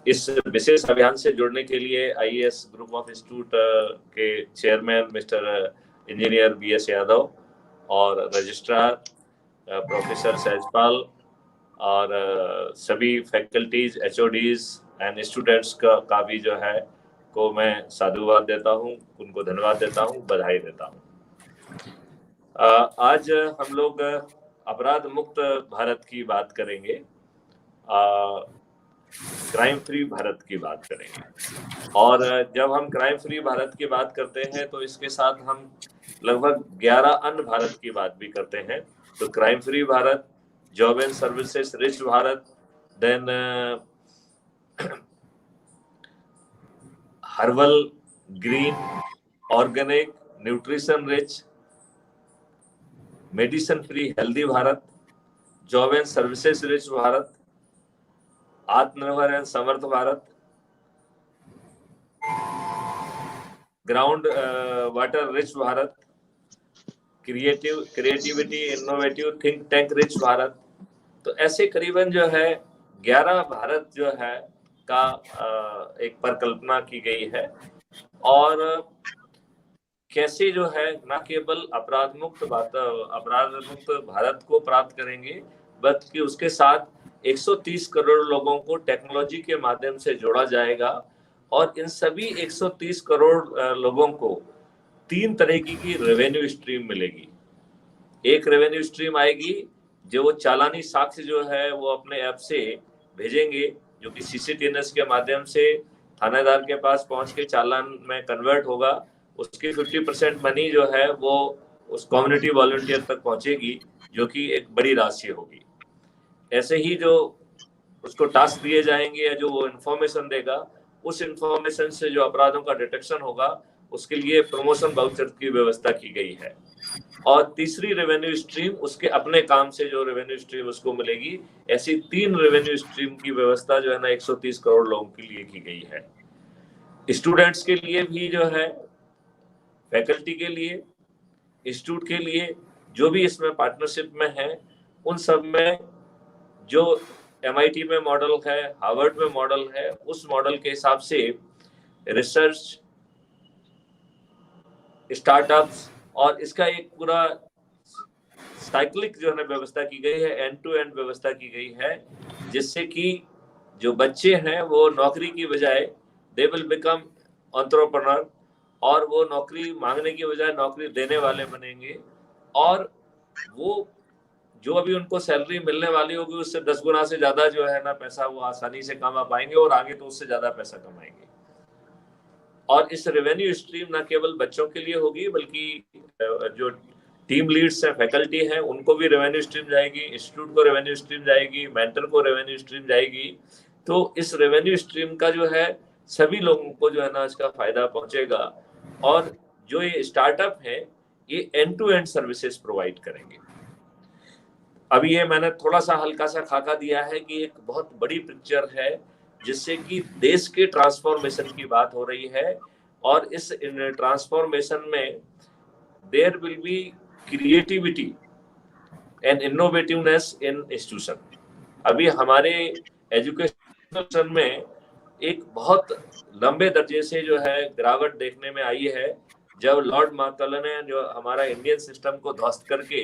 इस विशेष अभियान से जुड़ने के लिए आईएएस ग्रुप ऑफ इंस्टीट्यूट के chairman mister engineer BS Yadav और रजिस्ट्रार प्रोफेसर सहजपाल और सभी फैकल्टीज, एचओडीज एंड स्टूडेंट्स का भी जो है को मैं साधुवाद देता हूँ, उनको धन्यवाद देता हूँ, बधाई देता हूँ। आज हम लोग अपराध मुक्त भारत की बात करेंगे, क्राइम फ्री भारत की बात करेंगे। और जब हम क्राइम फ्री भारत की बात करते हैं तो इसके साथ हम लगभग 11 अन्य भारत की बात भी करते हैं। तो crime free Bharat, job and services rich Bharat, then herbal, green, organic, nutrition rich, medicine free healthy Bharat, job and services rich Bharat, Atmanirbhar and samarth Bharat, ground water rich Bharat, creativity innovative think tank rich Bharat. तो ऐसे करीबन जो है 11 भारत जो है का एक परिकल्पना की गई है। और कैसे जो है न केवल अपराध मुक्त भारत को प्राप्त करेंगे, बल्कि उसके साथ 130 करोड़ लोगों को टेक्नोलॉजी के माध्यम से जोड़ा जाएगा। और इन सभी 130 करोड़ लोगों को 3 तरीके की रेवेन्यू स्ट्रीम मिलेगी। एक रेवेन्यू स्ट्रीम आएगी जो चालानी साक्ष्य जो है वो अपने ऐप से भेजेंगे, जो कि सीसीटीएनएस के माध्यम से थानेदार के पास पहुंच के चालान में कन्वर्ट होगा। उसकी 50% मनी जो है वो उस कम्युनिटी वॉलंटियर तक पहुंचेगी, जो कि एक बड़ी राशि होगी। ऐसे ही जो उसको टास्क दिए जाएंगे या जो वो इंफॉर्मेशन देगा, उस इंफॉर्मेशन से जो अपराधों का डिटेक्शन होगा, उसके लिए प्रमोशन वाउचर की व्यवस्था की गई है। और तीसरी रेवेन्यू स्ट्रीम उसके अपने काम से जो रेवेन्यू स्ट्रीम उसको मिलेगी। ऐसी 3 रेवेन्यू स्ट्रीम की व्यवस्था जो है ना 130 करोड़ लोगों के लिए की गई है। स्टूडेंट्स के लिए भी जो है, फैकल्टी के लिए, इंस्टीट्यूट के लिए, जो भी इसमें पार्टनरशिप में है, उन सब में जो MIT में मॉडल है, हार्वर्ड में मॉडल है, उस मॉडल के हिसाब से रिसर्च, स्टार्टअप्स और इसका एक पूरा साइक्लिक जो है व्यवस्था की गई है, एंड टू एंड व्यवस्था की गई है, जिससे कि जो बच्चे हैं वो नौकरी की बजाय दे विल बिकम एंटरप्रेन्योर, और वो नौकरी मांगने की बजाय नौकरी देने वाले बनेंगे। और वो जो अभी उनको सैलरी मिलने वाली होगी उससे 10 गुना से ज्यादा जो है ना पैसा वो आसानी से कमा पाएंगे, और आगे तो उससे ज्यादा पैसा कमाएंगे। और इस रेवेन्यू स्ट्रीम न केवल बच्चों के लिए होगी, बल्कि जो टीम लीड्स हैं, फैकल्टी हैं, उनको भी रेवेन्यू स्ट्रीम जाएगी, इंस्टीट्यूट को रेवेन्यू स्ट्रीम जाएगी, मेंटर को रेवेन्यू स्ट्रीम जाएगी। तो इस रेवेन्यू स्ट्रीम का जो है सभी लोगों को जो है ना इसका फायदा पहुंचेगा। और जो ये स्टार्टअप है ये end to end services provide करेंगे। अभी ये मैंने थोड़ा सा हल्का सा खाका दिया है कि एक बहुत बड़ी पिक्चर है, जिससे कि देश के ट्रांसफॉर्मेशन की बात हो रही है। और इस ट्रांसफॉर्मेशन में there will be creativity and innovativeness in institution. अभी हमारे एजुकेशन में एक बहुत लंबे दर्जे से जो है गिरावट देखने में आई है, जब लॉर्ड मार्कल ने जो हमारा इंडियन सिस्टम को ध्वस्त करके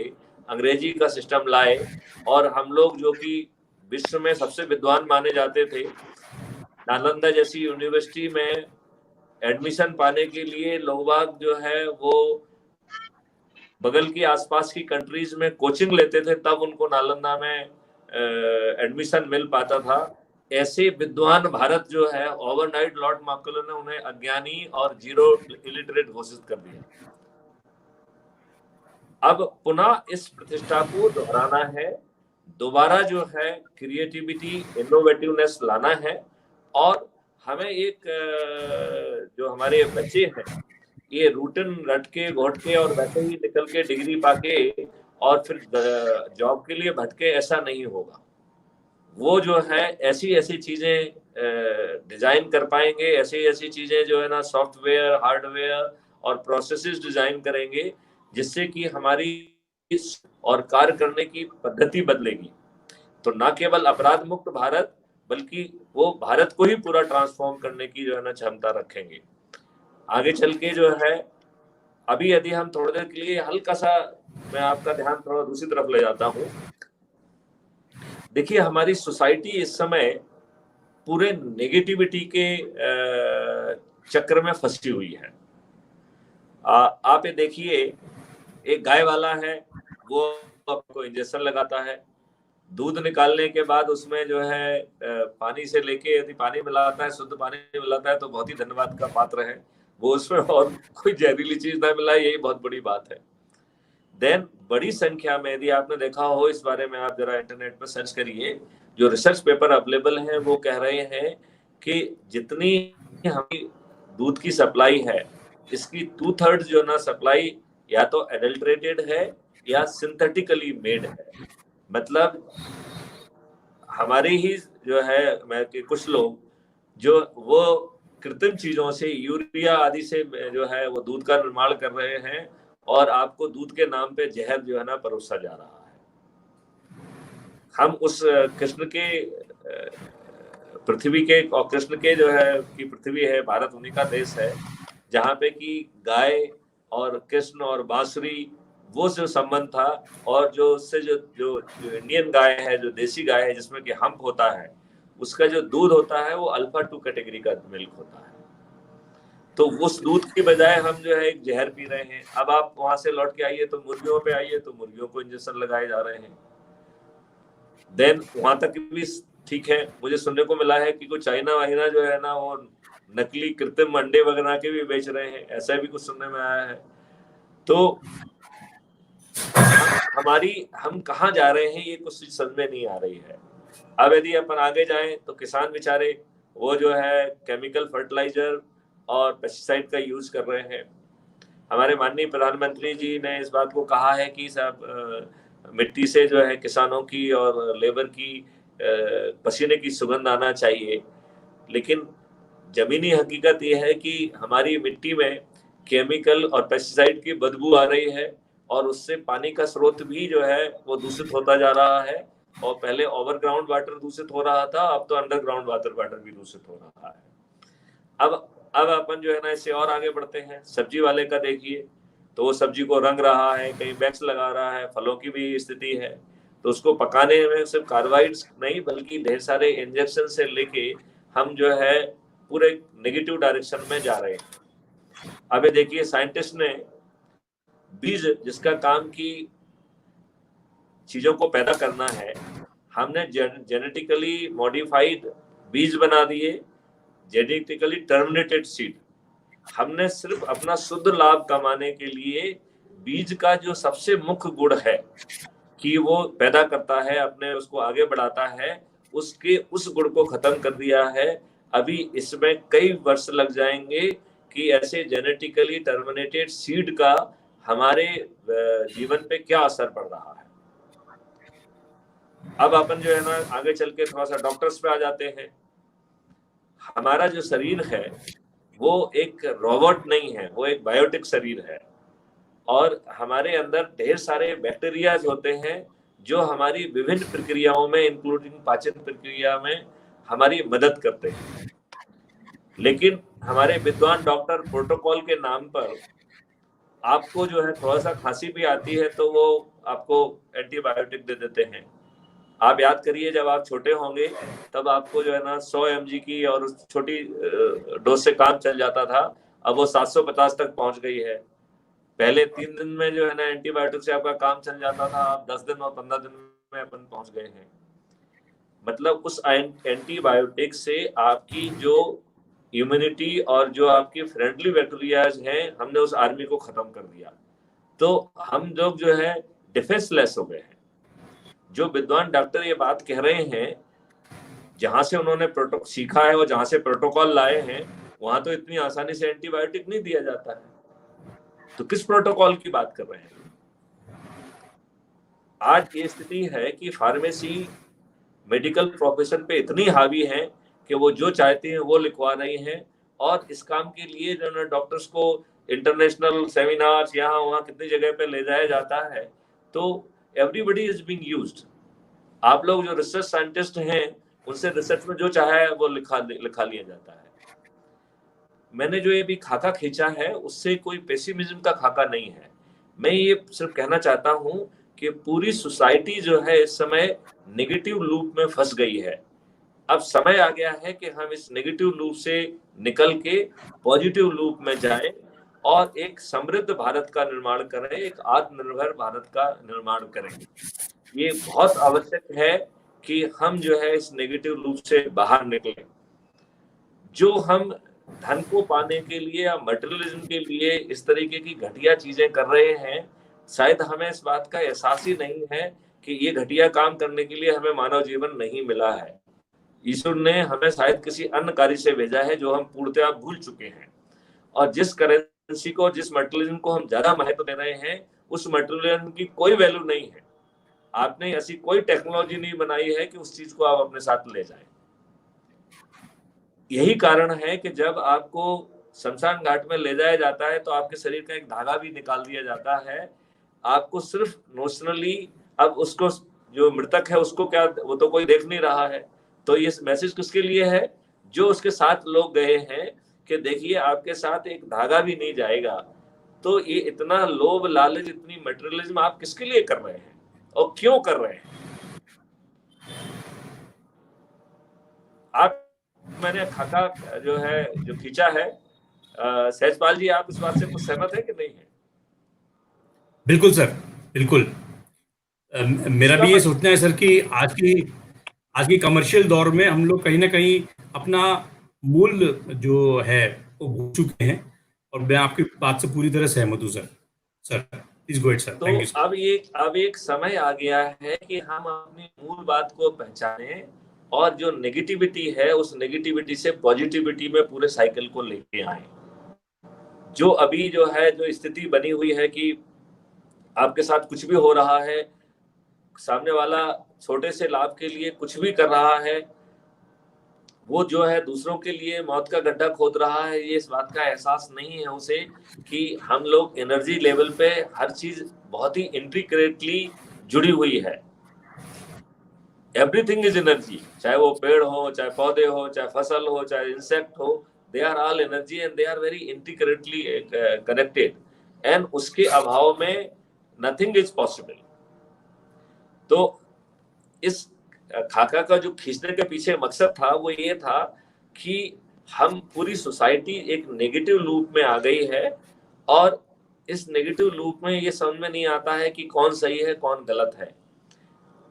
अंग्रेजी का सिस्टम लाए, और हम लोग जो कि विश्व में सबसे विद्वान माने जाते थे, नालंदा जैसी यूनिवर्सिटी में एडमिशन पाने के लिए लोग जो है वो बगल की आसपास की कंट्रीज में कोचिंग लेते थे, तब उनको नालंदा में एडमिशन मिल पाता था। ऐसे विद्वान भारत जो है ओवरनाइट लॉर्ड मार्कल ने उन्हें अज्ञानी और जीरो इलिटरेट घोषित कर दिया। अब पुनः इस प्रतिष्ठा को दोहराना है, दोबारा जो है क्रिएटिविटी, इनोवेटिवनेस लाना है। और हमें एक जो हमारे बच्चे हैं ये रूटन रटके घोटके और वैसे ही निकल के डिग्री पाके और फिर जॉब के लिए भटके, ऐसा नहीं होगा। वो जो है ऐसी ऐसी चीजें डिजाइन कर पाएंगे, ऐसी ऐसी चीजें जो है ना सॉफ्टवेयर, हार्डवेयर और प्रोसेसेस डिजाइन करेंगे, जिससे कि हमारी और कार्य करने की पद्धति बदलेगी। तो ना केवल अपराध मुक्त भारत, बल्कि वो भारत को ही पूरा ट्रांसफॉर्म करने की जो है ना क्षमता रखेंगे। आगे चल के जो है, अभी यदि हम थोड़ी देर के लिए हल्का सा, मैं आपका ध्यान थोड़ा दूसरी तरफ ले जाता हूँ। देखिए, हमारी सोसाइटी इस समय पूरे नेगेटिविटी के चक्र में फंसी हुई है। आप ये देखिए, एक गाय वाला है, वो आपको इंजेक्शन लगाता है, दूध निकालने के बाद उसमें जो है पानी से लेके, यदि पानी मिलाता है, शुद्ध पानी मिलाता है तो बहुत ही धन्यवाद का पात्र है वो, उसमें और कोई जहरीली चीज ना मिलाए, यही बहुत बड़ी बात है। देन बड़ी संख्या में, यदि आपने देखा हो, इस बारे में आप जरा इंटरनेट पर सर्च करिए, जो रिसर्च पेपर अवेलेबल हैं वो कह रहे हैं कि जितनी हमारी दूध की सप्लाई है, इसकी 2/3 जो ना सप्लाई या तो एडल्ट्रेटेड है या सिंथेटिकली मेड है। मतलब हमारे ही जो है, मैं कि कुछ लोग जो वो कृत्रिम चीजों से, यूरिया आदि से जो है वो दूध का निर्माण कर रहे हैं, और आपको दूध के नाम पे जहर जो है ना परोसा जा रहा है। हम उस कृष्ण के पृथ्वी के, और कृष्ण के जो है कि पृथ्वी है, भारत उन्हीं का देश है, जहाँ पे कि गाय और कृष्ण और बांसुरी, वो जो संबंध था, और जो उससे जो जो जो इंडियन गाय है, जो देसी गाय है जिसमें कि हम्प होता है, उसका जो दूध होता है वो अल्फा 2 कैटेगरी का मिल्क होता है। तो उस दूध की बजाय हम जो है एक जहर पी रहे हैं। अब आप वहां से लौट के आइए तो मुर्गियों पे आइए, तो मुर्गियों को इंजेक्शन लगाए जा रहे हैं। देन वहां तक भी ठीक है, मुझे सुनने को मिला है कि कुछ चाइना वाइना जो है ना वो नकली कृत्रिम अंडे वगैरह के भी बेच रहे हैं, ऐसा भी कुछ सुनने में आया है। तो हम कहाँ जा रहे हैं, ये कुछ चीज समझ में नहीं आ रही है। अब यदि अपन आगे जाएं तो किसान बेचारे वो जो है केमिकल फर्टिलाइजर और पेस्टिसाइड का यूज कर रहे हैं। हमारे माननीय प्रधानमंत्री जी ने इस बात को कहा है कि सब मिट्टी से जो है किसानों की और लेबर की पसीने की सुगंध आना चाहिए, लेकिन जमीनी हकीकत यह है कि हमारी मिट्टी में केमिकल और पेस्टिसाइड की बदबू आ रही है, और उससे पानी का स्रोत भी जो है वो दूषित होता जा रहा है। और पहले ओवरग्राउंड वाटर दूषित हो रहा था, अब तो अंडरग्राउंड वाटर भी दूषित हो रहा है। अब अपन जो है ना इससे और आगे बढ़ते हैं। सब्जी वाले का देखिए, तो वो सब्जी को रंग रहा है, कहीं वैक्स लगा रहा है, फलों की भी स्थिति है, तो उसको पकाने में सिर्फ कार्बाइड्स नहीं बल्कि ढेर सारे इंजेक्शन से लेके हम जो है पूरे नेगेटिव डायरेक्शन में जा रहे हैं। अब ये देखिए, साइंटिस्ट ने बीज, जिसका काम की चीजों को पैदा करना है, हमने जेनेटिकली मॉडिफाइड बीज बना दिए, जेनेटिकली टर्मिनेटेड सीड। हमने सिर्फ अपना शुद्ध लाभ कमाने के लिए बीज का जो सबसे मुख्य गुण है कि वो पैदा करता है, अपने उसको आगे बढ़ाता है, उसके उस गुण को खत्म कर दिया है। अभी इसमें कई वर्ष लग जाएंगे कि ऐसे जेनेटिकली टर्मिनेटेड सीड का हमारे जीवन पे क्या असर पड़ रहा है। अब अपन जो है ना आगे चल के थोड़ा सा डॉक्टर्स पे आ जाते हैं। हमारा जो शरीर है वो एक रोबोट नहीं है, वो एक बायोटिक शरीर है, और हमारे अंदर ढेर सारे बैक्टीरियाज होते हैं जो हमारी विभिन्न प्रक्रियाओं में, इंक्लूडिंग पाचन प्रक्रिया में, हमारी मदद करते हैं। लेकिन हमारे विद्वान डॉक्टर प्रोटोकॉल के नाम पर आपको जो है थोड़ा सा खांसी भी आती है तो वो आपको एंटीबायोटिक दे देते हैं। आप याद करिए, जब आप छोटे होंगे तब आपको जो है ना 100 mg की और उस छोटी डोज से काम चल जाता था, अब वो 750 तक पहुंच गई है। पहले 3 दिन में जो है ना एंटीबायोटिक से आपका काम चल जाता था, अब 10 दिन और 15 दिन में अपन पहुंच गए हैं। मतलब उस एंटीबायोटिक से आपकी जो इम्यूनिटी और जो आपकी फ्रेंडली बैक्टीरियाज हैं, हमने उस आर्मी को खत्म कर दिया। तो हम लोग जो है डिफेंसलेस हो गए हैं। जो विद्वान डॉक्टर ये बात कह रहे हैं, जहां से उन्होंने सीखा है और जहां से प्रोटोकॉल लाए हैं, वहां तो इतनी आसानी से एंटीबायोटिक नहीं दिया जाता है। तो किस प्रोटोकॉल की बात कर रहे हैं? आज ये स्थिति है कि फार्मेसी मेडिकल प्रोफेशन पे इतनी हावी है कि वो जो चाहते हैं वो लिखवा रही हैं, और इस काम के लिए जो है डॉक्टर्स को इंटरनेशनल सेमिनार्स यहाँ वहाँ कितनी जगह पे ले जाया जाता है। तो एवरीबडी इज बीइंग यूज्ड। आप लोग जो रिसर्च साइंटिस्ट हैं उनसे रिसर्च में जो चाहे वो लिखा लिया जाता है। मैंने जो ये भी खाका खींचा है उससे कोई पेसिमिज्म का खाका नहीं है। मैं ये सिर्फ कहना चाहता हूं कि पूरी सोसाइटी जो है इस समय नेगेटिव लूप में फंस गई है। अब समय आ गया है कि हम इस नेगेटिव लूप से निकल के पॉजिटिव लूप में जाएं और एक समृद्ध भारत का निर्माण करें, एक आत्मनिर्भर भारत का निर्माण करें। ये बहुत आवश्यक है कि हम जो है इस नेगेटिव लूप से बाहर निकलें। जो हम धन को पाने के लिए या मटेरियलिज्म के लिए इस तरीके की घटिया चीजें कर रहे हैं, शायद हमें इस बात का एहसास ही नहीं है कि ये घटिया काम करने के लिए हमें मानव जीवन नहीं मिला है। ईश्वर ने हमें शायद किसी अन्य कार्य से भेजा है जो हम पूर्णतया भूल चुके हैं। और जिस करेंसी को, जिस मटेरियलिज्म को हम ज्यादा महत्व दे रहे हैं, उस मटेरियलिज्म की कोई वैल्यू नहीं है। आपने ऐसी कोई टेक्नोलॉजी नहीं बनाई है कि उस चीज को आप अपने साथ ले जाएं। यही कारण है कि जब आपको शमशान घाट में ले जाया जाता है तो आपके शरीर का एक धागा भी निकाल दिया जाता है। आपको सिर्फ नोशनली, अब उसको जो मृतक है उसको क्या, वो तो कोई देख नहीं रहा है, तो ये मैसेज किसके लिए है? जो उसके साथ लोग गए हैं कि देखिए आपके साथ एक धागा भी नहीं जाएगा। तो ये इतना लोभ लालच, इतनी मटेरियलिज्म आप किसके लिए कर रहे हैं और क्यों कर रहे हैं? आप, मैंने खाका जो है जो खींचा है, सहजपाल जी आप इस बात से कुछ सहमत है कि नहीं है? बिल्कुल सर, बिल्कुल। मेरा इसका भी ये सोचना है सर कि आज की कमर्शियल दौर में हम लोग कहीं ना कहीं अपना मूल जो है वो भूल चुके हैं, और मैं आपकी बात से पूरी तरह सहमत हूँ sir. Sir please go ahead sir, तो थैंक यू सर। अब एक समय आ गया है कि हम अपनी मूल बात को पहचानें और जो नेगेटिविटी है उस नेगेटिविटी से पॉजिटिविटी में पूरे साइकिल को लेके आए। जो अभी जो है, जो स्थिति बनी हुई है कि आपके साथ कुछ भी हो रहा है, सामने वाला छोटे से लाभ के लिए कुछ भी कर रहा है, वो जो है दूसरों के लिए मौत का गड्ढा खोद रहा है, ये इस बात का एहसास नहीं है उसे कि हम लोग एनर्जी लेवल पे हर चीज बहुत ही इंट्रिकेटली जुड़ी हुई है। एवरीथिंग इज एनर्जी, चाहे वो पेड़ हो, चाहे पौधे हो, चाहे फसल हो, चाहे इंसेक्ट हो, they are all energy and they are very intricately connected, and उसके अभाव में नथिंग इज पॉसिबल। तो इस खाका का जो खींचने के पीछे मकसद था वो ये था कि हम पूरी सोसाइटी एक नेगेटिव लूप में आ गई है और इस नेगेटिव लूप में ये समझ में नहीं आता है कि कौन सही है कौन गलत है।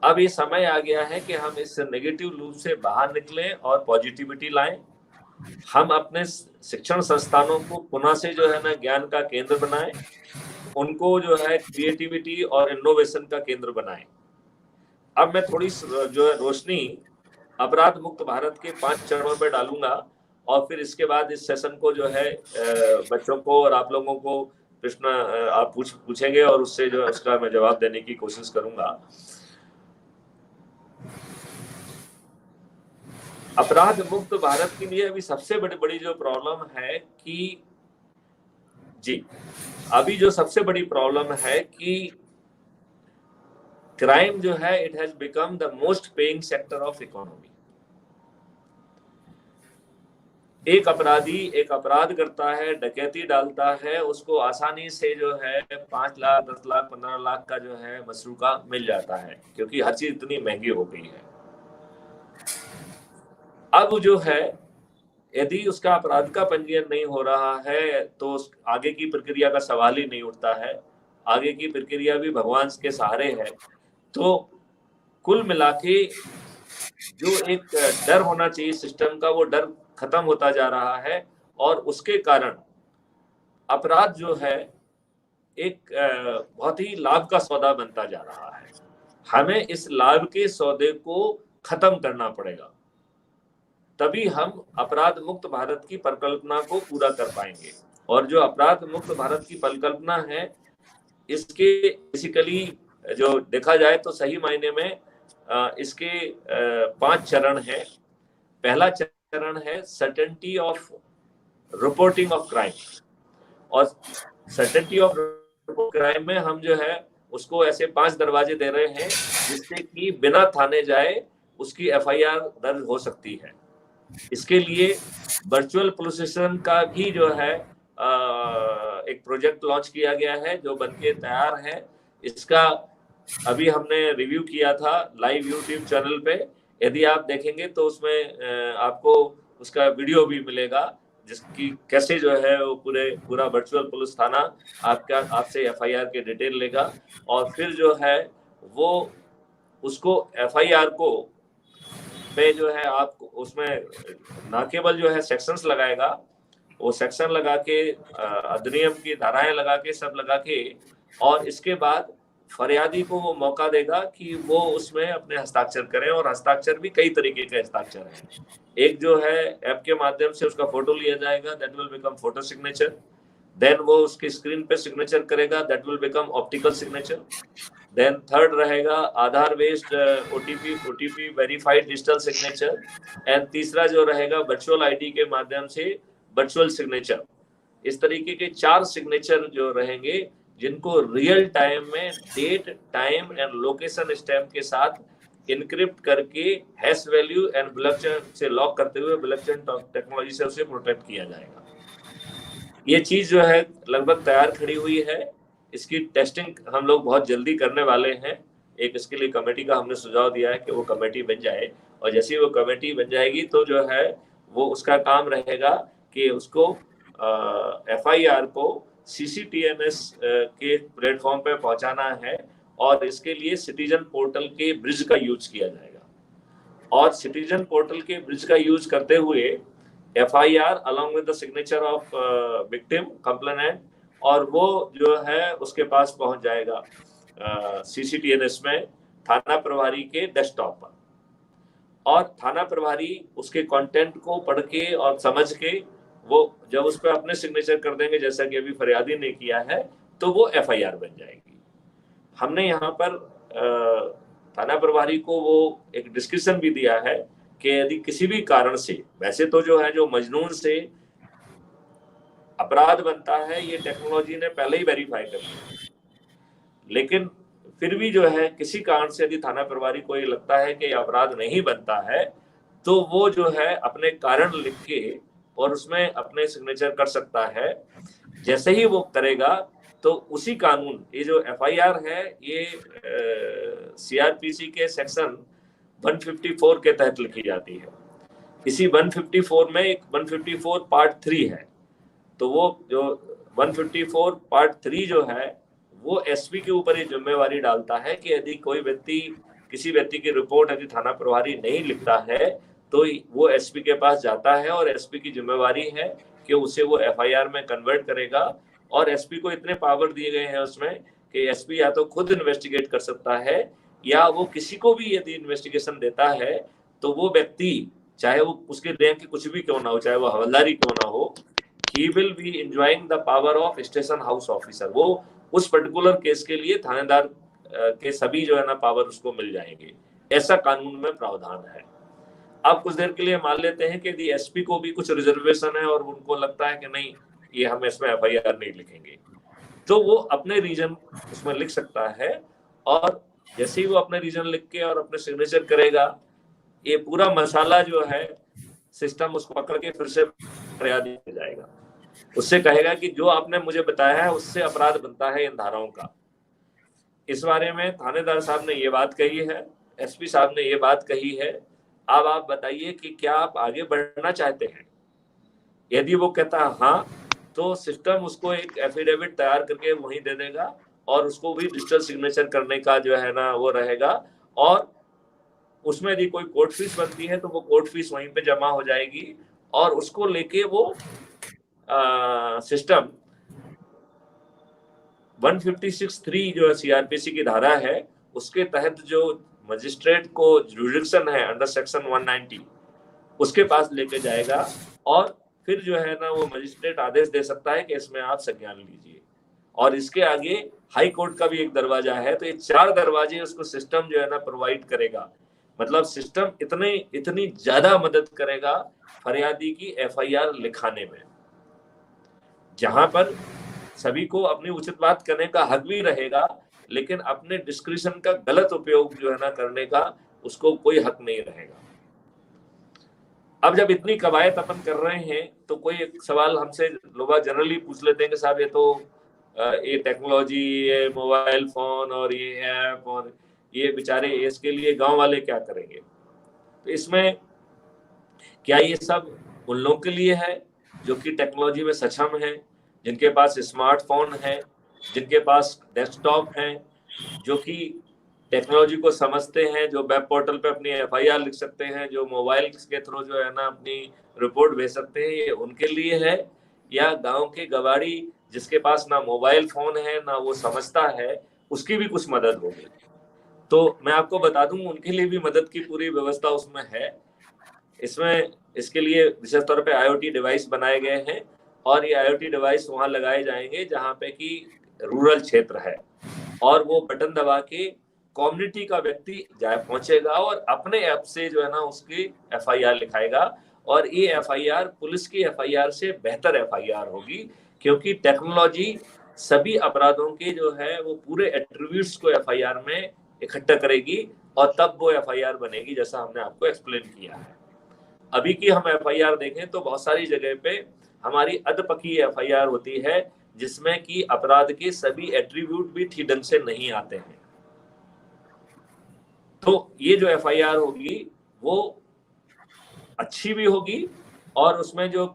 अब ये समय आ गया है कि हम इस नेगेटिव लूप से बाहर निकलें और पॉजिटिविटी लाएं। हम अपने शिक्षण संस्थानों को पुनः से जो है ना ज्ञान का केंद्र बनाएं, उनको जो है क्रिएटिविटी और इनोवेशन का केंद्र बनाएं। अब मैं थोड़ी जो है रोशनी अपराध मुक्त भारत के 5 चरणों पे डालूंगा और फिर इसके बाद इस सेशन को जो है बच्चों को और आप लोगों को प्रश्न आप पूछेंगे और उससे जो है उसका मैं जवाब देने की कोशिश करूंगा। अपराध मुक्त भारत के लिए अभी सबसे बड़ी जो प्रॉब्लम है कि जी, अभी जो सबसे बड़ी प्रॉब्लम है कि क्राइम जो है it has become the most paying sector of economy. एक अपराधी एक अपराध करता है, डकैती डालता है, उसको आसानी से जो है 5 लाख 10 लाख 15 लाख का जो है मसरूका मिल जाता है, क्योंकि हर चीज इतनी महंगी हो गई है। अब जो है यदि उसका अपराध का पंजीयन नहीं हो रहा है तो आगे की प्रक्रिया का सवाल ही नहीं उठता है। आगे की प्रक्रिया भी भगवान के सहारे है। तो कुल मिला के जो एक डर होना चाहिए सिस्टम का, वो डर खत्म होता जा रहा है और उसके कारण अपराध जो है एक बहुत ही लाभ का सौदा बनता जा रहा है। हमें इस लाभ के सौदे को खत्म करना पड़ेगा, तभी हम अपराध मुक्त भारत की परिकल्पना को पूरा कर पाएंगे। और जो अपराध मुक्त भारत की परिकल्पना है, इसके बेसिकली जो देखा जाए तो सही मायने में इसके 5 चरण हैं। पहला चरण है certainty of reporting of crime, और सर्टेनिटी ऑफ क्राइम में हम जो है उसको ऐसे 5 दरवाजे दे रहे हैं जिससे कि बिना थाने जाए उसकी एफआईआर दर्ज हो सकती है। इसके लिए वर्चुअल पुलिस स्टेशन का भी जो है एक प्रोजेक्ट लॉन्च किया गया है जो बनके तैयार है। इसका अभी हमने रिव्यू किया था लाइव यूट्यूब चैनल पे। यदि आप देखेंगे तो उसमें आपको उसका वीडियो भी मिलेगा जिसकी कैसे जो है वो पूरा वर्चुअल पुलिस थाना आपसे एफआईआर के डिटेल लेगा और फिर जो है वो उसको एफआईआर को पे जो है आप उसमें ना केवल जो है सेक्शंस लगाएगा, वो सेक्शन लगा के अधिनियम की धाराएं लगा के सब लगा के और इसके बाद फरियादी को वो मौका देगा कि वो उसमें अपने हस्ताक्षर करें। और हस्ताक्षर भी कई तरीके के हस्ताक्षर हैं। एक जो है ऐप के माध्यम से उसका फोटो लिया जाएगा, that will become photo signature. Then वो उसकी स्क्रीन पे सिग्नेचर करेगा, that will become optical signature. Then third रहेगा Aadhaar based OTP verified digital signature. And तीसरा जो रहेगा वर्चुअल आईडी के माध्यम से वर्चुअल सिग्नेचर। इस तरीके के 4 सिग्नेचर जो रहेंगे जिनको रियल टाइम में date time and location stamp के साथ इनक्रिप्ट करके हैश वैल्यू एंड ब्लॉकचेन से लॉक करते हुए ब्लॉकचेन टेक्नोलॉजी से उसे प्रोटेक्ट किया जाएगा। ये चीज जो है लगभग तैयार खड़ी हुई है। इसकी टेस्टिंग हम लोग बहुत जल्दी करने वाले हैं। एक इसके लिए कमेटी का हमने सुझाव दिया है कि वो कमेटी बन जाए और जैसे ही वो कमेटी बन जाएगी तो जो है वो उसका काम रहेगा कि उसको एफआईआर को सीसीटीएनएस के प्लेटफॉर्म पे पहुंचाना है और इसके लिए सिटीजन पोर्टल के ब्रिज का यूज किया जाएगा। और सिटीजन पोर्टल के ब्रिज का यूज करते हुए FIR along with the signature of victim complainant और वो जो है उसके पास पहुंच जाएगा सीसीटीएनएस में थाना प्रभारी के डेस्कटॉप पर। और थाना प्रभारी उसके कंटेंट को पढ़ के और समझ के वो जब उस पर अपने सिग्नेचर कर देंगे जैसा कि अभी फरियादी ने किया है तो वो एफआईआर बन जाएगी। हमने यहाँ पर थाना प्रभारी को वो एक डिस्क्रिप्शन भी दिया है कि यदि किसी भी कारण से, वैसे तो जो है जो मजनून से अपराध बनता है ये टेक्नोलॉजी ने पहले ही वेरीफाई कर लिया, लेकिन फिर भी जो है किसी कारण से यदि थाना प्रभारी को ये लगता है कि अपराध नहीं बनता है तो वो जो है अपने कारण लिख के और उसमें अपने सिग्नेचर कर सकता है। जैसे ही वो करेगा तो उसी कानून, ये जो एफआईआर है ये सीआरपीसी के सेक्शन 154 के तहत लिखी जाती है। इसी 154 में एक 154 पार्ट 3 है, तो वो जो 154 पार्ट 3 जो है वो एसपी के ऊपर ये जिम्मेवारी डालता है कि यदि कोई व्यक्ति किसी व्यक्ति की रिपोर्ट यदि थाना प्रभारी नहीं लिखता है तो वो एसपी के पास जाता है और एसपी की जिम्मेवारी है कि उसे वो एफआईआर में कन्वर्ट करेगा। और एसपी को इतने पावर दिए गए हैं उसमें कि एसपी या तो खुद इन्वेस्टिगेट कर सकता है या वो किसी को भी यदि इन्वेस्टिगेशन देता है तो वो व्यक्ति चाहे वो उसके रैंक कुछ भी क्यों ना हो, चाहे वो हवलदारी क्यों ना हो, he will be enjoying the power of station house officer. वो उस पर्टिकुलर केस के लिए थानेदार के सभी जो है ना पावर उसको मिल जाएंगे। ऐसा कानून में प्रावधान है। अब कुछ देर के लिए मान लेते हैं कि यदि एसपी को भी कुछ रिजर्वेशन है और उनको लगता है कि नहीं ये हम इसमें एफआईआर नहीं लिखेंगे तो वो अपने रीजन उसमें लिख सकता है और जैसे ही वो अपने रीजन लिख के और अपने सिग्नेचर करेगा ये पूरा मसाला जो है सिस्टम उसको पकड़ के फिर से फरियादी हो जाएगा। उससे कहेगा कि जो आपने मुझे बताया है उससे अपराध बनता है इन धाराओं का। इस बारे में थानेदार साहब ने ये बात कही है, एसपी साहब ने ये बात कही है। अब आप बताइए कि क्या आप आगे बढ़ना चाहते हैं। यदि वो कहता है हाँ तो सिस्टम उसको एक एफिडेविट तैयार करके वहीं दे देगा और उसको भी डिजिटल सिग्नेचर करने का जो है ना वो रहेगा और उसमें यदि कोई कोर्ट फीस बनती है तो वो कोर्ट फीस वहीं पे जमा हो जाएगी और उसको लेके वो सिस्टम 156(3) जो सीआरपीसी की धारा है उसके तहत जो मजिस्ट्रेट को जुरिडिक्शन है अंडर सेक्शन 190 उसके पास लेके जाएगा और फिर जो है ना वो मजिस्ट्रेट आदेश दे सकता है कि इसमें आप संज्ञान लीजिए। और इसके आगे हाई कोर्ट का भी एक दरवाजा है। तो ये 4 दरवाजे उसको सिस्टम जो है ना प्रोवाइड करेगा। मतलब सिस्टम इतनी ज्यादा मदद करेगा फरियादी की एफआईआर लिखाने में, जहां पर सभी को अपनी उचित बात करने का हक भी रहेगा लेकिन अपने डिस्क्रिप्शन का गलत उपयोग जो है ना करने का उसको कोई हक नहीं रहेगा। अब जब इतनी कवायद अपन कर रहे हैं तो कोई एक सवाल हमसे लोग जनरली पूछ लेते हैं कि साहब ये तो ये टेक्नोलॉजी, ये मोबाइल फोन और ये ऐप और ये बेचारे इसके लिए गांव वाले क्या करेंगे? तो इसमें क्या ये सब उन लोगों के लिए है जो कि टेक्नोलॉजी में सक्षम है, जिनके पास स्मार्टफोन है, जिनके पास डेस्कटॉप है, जो कि टेक्नोलॉजी को समझते हैं, जो वेब पोर्टल पे अपनी एफआईआर लिख सकते हैं, जो मोबाइल के थ्रू जो है ना अपनी रिपोर्ट भेज सकते हैं, ये उनके लिए है? या गांव के गवाड़ी जिसके पास ना मोबाइल फोन है ना वो समझता है, उसकी भी कुछ मदद होगी? तो मैं आपको बता दूं उनके लिए भी मदद की पूरी व्यवस्था उसमें है। इसमें इसके लिए विशेष तौर पे आईओटी डिवाइस बनाए गए हैं और ये आईओटी डिवाइस वहां लगाए जाएंगे जहां पे कि रूरल क्षेत्र है, और वो बटन दबा के कम्युनिटी का व्यक्ति जाए पहुंचेगा और अपने ऐप से जो है ना उसकी एफआईआर लिखाएगा, और ये एफआईआर पुलिस की एफआईआर से बेहतर एफआईआर होगी, क्योंकि टेक्नोलॉजी सभी अपराधों के जो है वो पूरे एट्रीब्यूट्स को एफआईआर में इकट्ठा करेगी और तब वो एफआईआर बनेगी, जैसा हमने आपको एक्सप्लेन किया है। अभी की हम एफआईआर देखें तो बहुत सारी जगह पे हमारी अधपकी एफआईआर होती है जिसमें कि अपराध के सभी एट्रीब्यूट भी ठीक ढंग से नहीं आते हैं। तो ये जो एफआईआर होगी वो अच्छी भी होगी और उसमें जो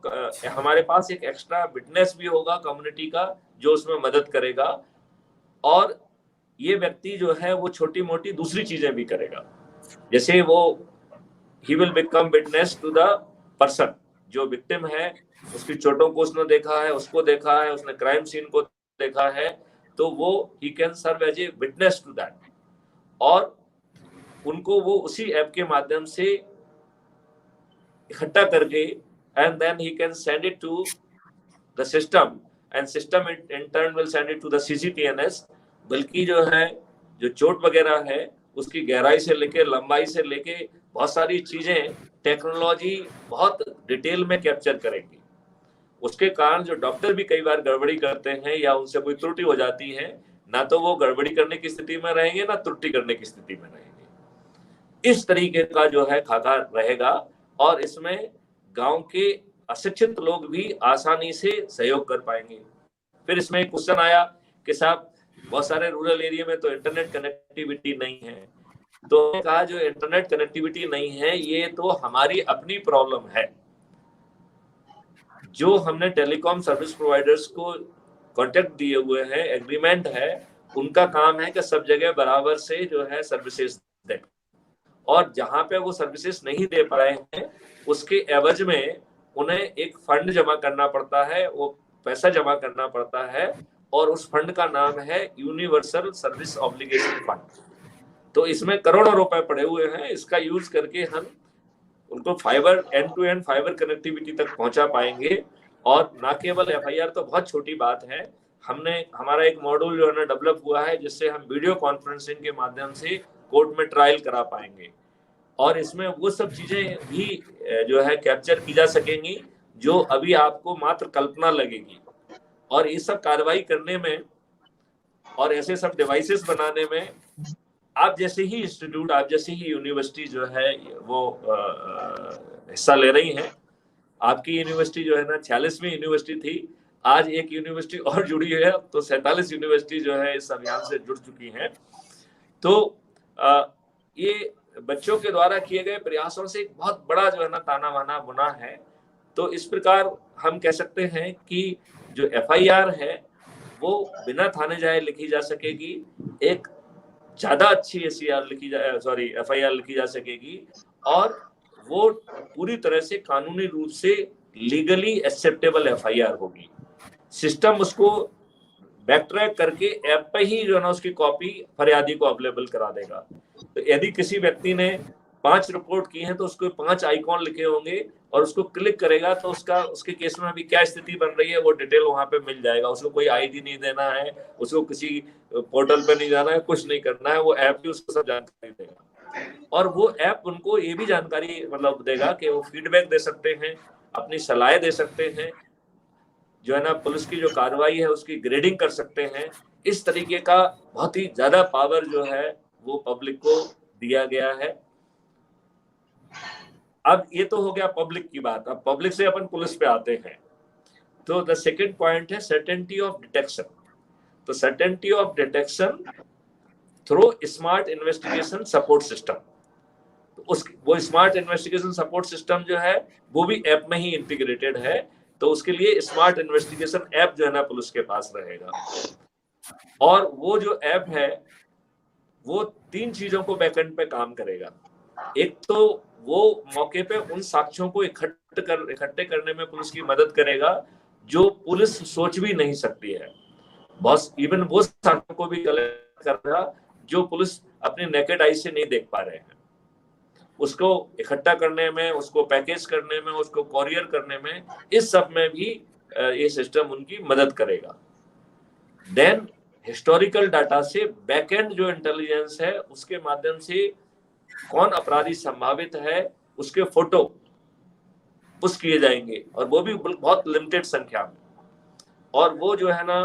हमारे पास एक एक्स्ट्रा विटनेस भी होगा कम्युनिटी का जो उसमें मदद करेगा, और ये व्यक्ति जो है वो छोटी मोटी दूसरी चीजें भी करेगा, जैसे वो he will become witness to the person, जो विक्टिम है उसकी चोटों को उसने देखा है, उसको देखा है, उसने क्राइम सीन को देखा है, तो वो he can serve as a witness to that, और उनको वो उसी ऐप के माध्यम से इकट्ठा करके and then he can send it to the system and system in turn will send it to the CCTNS। बल्कि जो है जो चोट वगैरह है उसकी गहराई से लेके लंबाई से लेके बहुत सारी चीजें टेक्नोलॉजी बहुत डिटेल में कैप्चर करेगी। उसके कारण जो डॉक्टर भी कई बार गड़बड़ी करते हैं या उनसे कोई त्रुटि हो जाती है, ना तो वो गड़बड़ी करने की स्थिति में रहेंगे ना त्रुटि करने की स्थिति में रहेंगे। इस तरीके का जो है खाका रहेगा, और इसमें गांव के अशिक्षित लोग भी आसानी से सहयोग कर पाएंगे। फिर इसमें एक क्वेश्चन आया कि साहब बहुत सारे रूरल एरिया में तो इंटरनेट कनेक्टिविटी नहीं है, तो कहा जो इंटरनेट कनेक्टिविटी नहीं है ये तो हमारी अपनी प्रॉब्लम है। जो हमने टेलीकॉम सर्विस प्रोवाइडर्स को कॉन्ट्रैक्ट दिए हुए हैं, एग्रीमेंट है, उनका काम है कि सब जगह बराबर से जो है सर्विसेज दें, और जहां पे वो सर्विसेज नहीं दे पाए हैं उसके एवज में उन्हें एक फंड जमा करना पड़ता है, वो पैसा जमा करना पड़ता है, और उस फंड का नाम है यूनिवर्सल सर्विस ऑब्लिगेशन फंड। तो इसमें करोड़ों रुपए पड़े हुए हैं, इसका यूज करके हम उनको fibre end to end fibre connectivity तक पहुंचा पाएंगे। और ना केवल एफआईआर तो बहुत छोटी बात है, हमारा एक मॉड्यूल जो है ना डेवलप हुआ है जिससे हम वीडियो कॉन्फ्रेंसिंग के माध्यम से कोर्ट में ट्रायल करा पाएंगे, और इसमें वो सब चीजें भी जो है कैप्चर की जा सकेंगी जो अभी आपको मात्र कल्पना लगेगी। और ये सब कार्रवाई करने में और ऐसे सब डिवाइसेस बनाने में आप जैसे ही इंस्टीट्यूट, आप जैसे ही यूनिवर्सिटी जो है वो हिस्सा ले रही हैं। आपकी यूनिवर्सिटी जो है ना 46वीं यूनिवर्सिटी थी, आज एक यूनिवर्सिटी और जुड़ी है, तो 47 यूनिवर्सिटी जो है इस अभियान से जुड़ चुकी हैं। तो ये बच्चों के द्वारा किए गए प्रयासों से एक बहुत बड़ा जो है ना ताना बाना बुना है। तो इस प्रकार हम कह सकते हैं कि जो एफआईआर है वो बिना थाने जाए लिखी जा सकेगी, एक ज्यादा अच्छी एफआईआर लिखी जा सकेगी, और वो पूरी तरह से कानूनी रूप से लीगली एक्सेप्टेबल एफआईआर होगी। सिस्टम उसको बैकट्रैक करके ऐप पे ही जो है ना उसकी कॉपी फरियादी को अवेलेबल करा देगा। तो यदि किसी व्यक्ति ने 5 रिपोर्ट की है तो उसको 5 आइकॉन लिखे होंगे, और उसको क्लिक करेगा तो उसके केस में अभी क्या स्थिति बन रही है वो डिटेल वहां पे मिल जाएगा। उसको कोई आईडी नहीं देना है, उसको किसी पोर्टल पे नहीं जाना है, कुछ नहीं करना है, वो ऐप ही उसको सब जानकारी देगा। और वो ऐप उनको ये भी जानकारी मतलब देगा कि वो फीडबैक दे सकते हैं, अपनी सलाह दे सकते हैं, जो है ना पुलिस की जो कार्रवाई है उसकी ग्रेडिंग कर सकते हैं। इस तरीके का बहुत ही ज्यादा पावर जो है वो पब्लिक को दिया गया है। अब ये तो हो गया पब्लिक की बात, अब पब्लिक से अपन पुलिस पे आते हैं। तो द सेकेंड पॉइंट है सर्टेनिटी ऑफ डिटेक्शन। तो certainty of detection through smart investigation support system. तो वो स्मार्ट इन्वेस्टिगेशन सपोर्ट सिस्टम जो है वो भी ऐप में ही इंटीग्रेटेड है। तो उसके लिए स्मार्ट इन्वेस्टिगेशन ऐप जो है ना पुलिस के पास रहेगा। और वो जो ऐप है वो 3 चीजों को बैकएंड पे काम करेगा। एक तो वो मौके पे उन साक्ष्यों को इकट्ठे करने में पुलिस की मदद करेगा जो पुलिस सोच भी नहीं सकती है। बस इवन वो साक्ष्यों को भी कलेक्ट करेगा जो पुलिस अपनी नेकेड आई से नहीं देख पा रहे हैं। उसको इकट्ठा करने में, उसको पैकेज करने में, उसको कॉरियर करने में, इस सब में भी ये सिस्टम उनकी मदद करेगा। देन हिस्टोरिकल डाटा से बैकएंड जो इंटेलिजेंस है उसके माध्यम से कौन अपराधी संभावित है उसके फोटो पुश किए जाएंगे, और वो भी बहुत लिमिटेड संख्या में। और वो जो है ना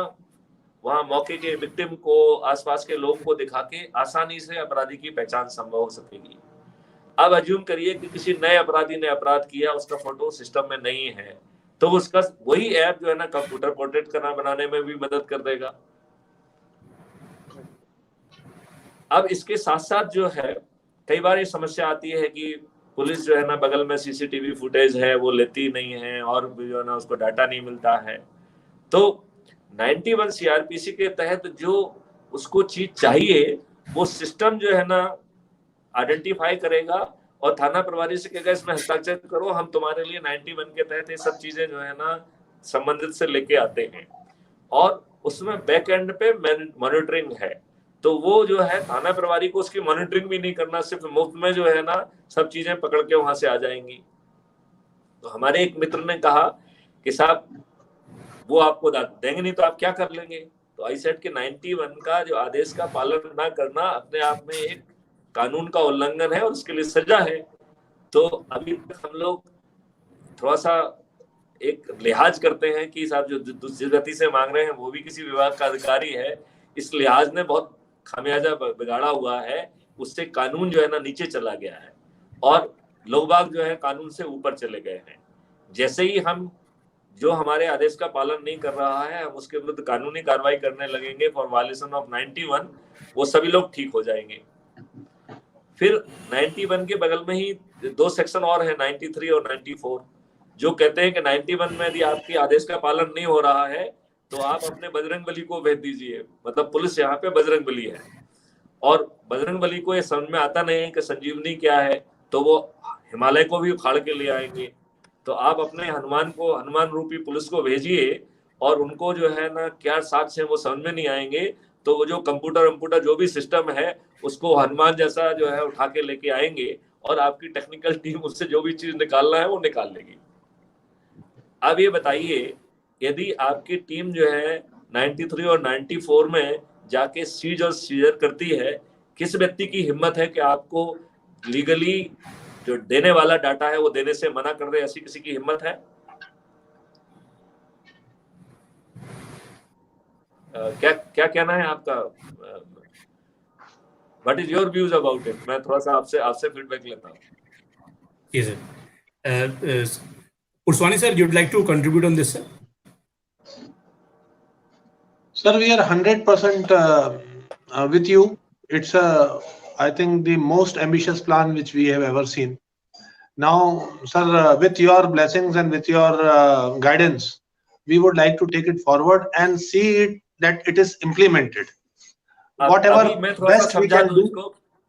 वहां मौके के विक्टिम को, आसपास के लोगों को दिखा के आसानी से अपराधी की पहचान संभव हो सकेगी। अब अज्यूम करिए कि किसी नए अपराधी ने अपराध किया, उसका फोटो सिस्टम में नहीं है, तो उसका वही ऐप जो है ना कंप्यूटर पोर्ट्रेट करना बनाने में भी मदद कर देगा। अब इसके साथ साथ जो है कई बार ये समस्या आती है कि पुलिस जो है ना बगल में सीसीटीवी फुटेज है वो लेती नहीं है और जो है ना उसको डाटा नहीं मिलता है। तो 91 सीआरपीसी के तहत जो उसको चीज चाहिए वो सिस्टम जो है ना आइडेंटिफाई करेगा और थाना प्रभारी से कहेगा इसमें हस्ताक्षर करो, हम तुम्हारे लिए 91 के तहत ये सब चीजें जो है ना संबंधित से लेके आते हैं। और उसमें बैक एंड पे मॉनिटरिंग है, तो वो जो है थाना प्रभारी को उसकी मॉनिटरिंग भी नहीं करना, सिर्फ मुफ्त में जो है ना सब चीजें पकड़ के वहां से आ जाएंगी। तो हमारे एक मित्र ने कहा कि साहब वो आपको देंगे नहीं तो आप क्या कर लेंगे। तो आई सेड कि 91 का जो आदेश का पालन ना करना अपने आप में एक कानून का उल्लंघन है और उसके लिए सजा है। तो अभी तक हम लोग थोड़ा सा एक लिहाज करते हैं कि साहब जो जिस गति से मांग रहे हैं वो भी किसी विभाग का अधिकारी है, इस लिहाज ने बहुत खामियाजा बिगाड़ा हुआ है, उससे कानून जो है ना नीचे चला गया है और लोग बाग जो है कानून से ऊपर चले गए हैं। जैसे ही हम जो हमारे आदेश का पालन नहीं कर रहा है हम उसके विरुद्ध कानूनी कार्रवाई करने लगेंगे फॉर वायलेशन ऑफ 91, वो सभी लोग ठीक हो जाएंगे। फिर 91 के बगल में ही 2 सेक्शन और है 93 और 94, जो कहते हैं कि 91 में यदि आपके आदेश का पालन नहीं हो रहा है तो आप अपने बजरंगबली को भेज दीजिए। मतलब पुलिस यहाँ पे बजरंगबली है और बजरंगबली को ये समझ में आता नहीं है कि संजीवनी क्या है, तो वो हिमालय को भी उखाड़ के ले आएंगे। तो आप अपने हनुमान रूपी पुलिस को भेजिए और उनको जो है ना क्या साक्ष्य है वो समझ में नहीं आएंगे, तो वो जो कंप्यूटर जो भी सिस्टम है उसको हनुमान जैसा जो है उठा के लेके आएंगे और आपकी टेक्निकल टीम उससे जो भी चीज निकालना है वो निकाल लेगी। अब ये बताइए यदि आपकी टीम जो है 93 और 94 में जाके सीज और सीजर करती है, किस व्यक्ति की हिम्मत है कि आपको लीगली जो देने वाला डाटा है वो देने से मना कर दे? ऐसी किसी की हिम्मत है? क्या कहना है आपका? What is your views about it? मैं थोड़ा सा आपसे फीडबैक लेता हूँ। Yes, sir. Purswani sir, you'd like to contribute on this, sir? Sir, we are 100% with you. It's I think the most ambitious plan which we have ever seen. Now, sir, with your blessings and with your guidance, we would like to take it forward and see it that it is implemented. Whatever best we can do.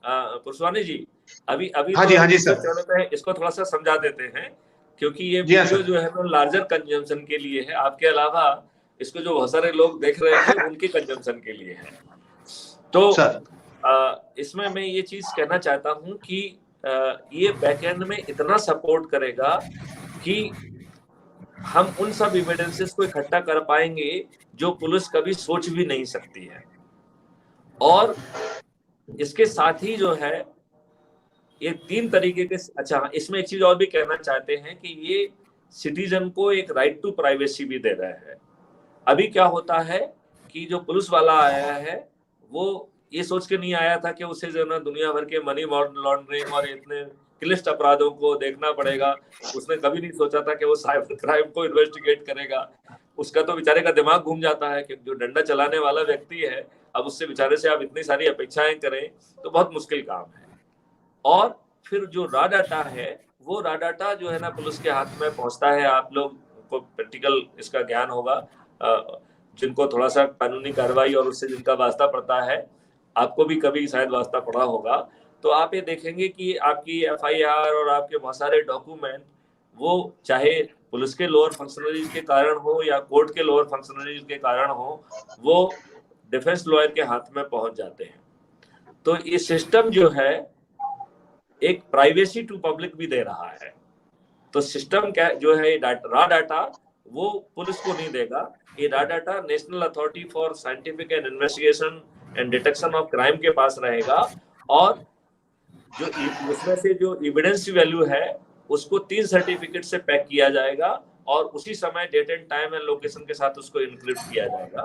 Purswani जी, अभी हाँ जी sir, इसको थोड़ा सा समझा देते हैं क्योंकि ये वीडियो जो है ना लार्जर कंजम्पशन के लिए है, आपके अलावा इसको जो बहुत सारे लोग देख रहे हैं उनके कंजम्पशन के लिए है। तो इसमें मैं ये चीज कहना चाहता हूं कि ये बैकएंड में इतना सपोर्ट करेगा कि हम उन सब एविडेंसेस को इकट्ठा कर पाएंगे जो पुलिस कभी सोच भी नहीं सकती है। और इसके साथ ही जो है ये 3 तरीके के, अच्छा इसमें एक चीज और भी कहना चाहते हैं कि ये सिटीजन को एक राइट टू प्राइवेसी भी दे रहा है। अभी क्या होता है कि जो पुलिस वाला आया है वो ये सोच के नहीं आया था कि उसे जो ना दुनिया भर के मनी लॉन्ड्रिंग और इतने क्लिष्ट अपराधों को देखना पड़ेगा। उसने कभी नहीं सोचा था कि वो साइबर क्राइम को इन्वेस्टिगेट करेगा। उसका तो बेचारे का दिमाग घूम जाता है कि जो डंडा चलाने वाला व्यक्ति है, अब उससे बेचारे से आप इतनी सारी अपेक्षाएं करें तो बहुत मुश्किल काम है। और फिर जो रॉ डाटा है, वो रॉ डाटा जो है ना पुलिस के हाथ में पहुंचता है। आप लोग को प्रैक्टिकल इसका ज्ञान होगा, जिनको थोड़ा सा कानूनी कार्रवाई और उससे जिनका वास्ता पड़ता है, आपको भी कभी शायद वास्ता पड़ा होगा, तो आप ये देखेंगे कि आपकी FIR और आपके बहुत सारे डॉक्यूमेंट, वो चाहे पुलिस के लोअर फंक्शनरीज के कारण हो या कोर्ट के लोअर फंक्शनरीज के कारण हो, वो डिफेंस लॉयर के हाथ में पहुंच जाते हैं। तो ये सिस्टम जो है एक प्राइवेसी टू पब्लिक भी दे रहा है। तो सिस्टम क्या जो है, रॉ डाटा वो पुलिस को नहीं देगा, ये raw data national authority for scientific and investigation and detection of crime के पास रहेगा। और जो उसमें से जो एविडेंस वैल्यू है उसको 3 सर्टिफिकेट से पैक किया जाएगा और उसी समय date and time and location के साथ उसको इनक्रिप्ट किया जाएगा।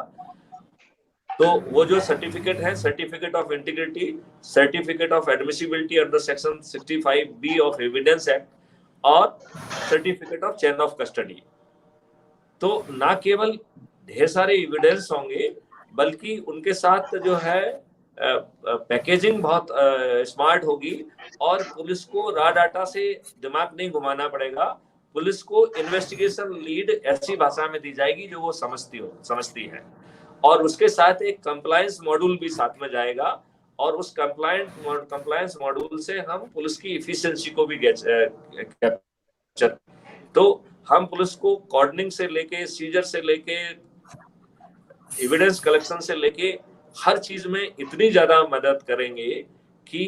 तो वो जो सर्टिफिकेट है, certificate of integrity, certificate of admissibility under section 65B of evidence act और certificate of chain of custody. तो ना केवल ढेर सारे एविडेंस होंगे, बल्कि उनके साथ जो है पैकेजिंग बहुत स्मार्ट होगी और पुलिस को रॉ डाटा से दिमाग नहीं घुमाना पड़ेगा। पुलिस को इन्वेस्टिगेशन लीड ऐसी भाषा में दी जाएगी जो वो समझती है, और उसके साथ एक कंप्लायंस मॉड्यूल भी साथ में जाएगा, और उस कंप्लायंस मॉड्यूल से हम पुलिस की इफिशिएंसी को भी कैप्चर। तो हम पुलिस को कॉर्डनिंग से लेके, सीजर से लेके, एविडेंस कलेक्शन से लेके हर चीज में इतनी ज्यादा मदद करेंगे कि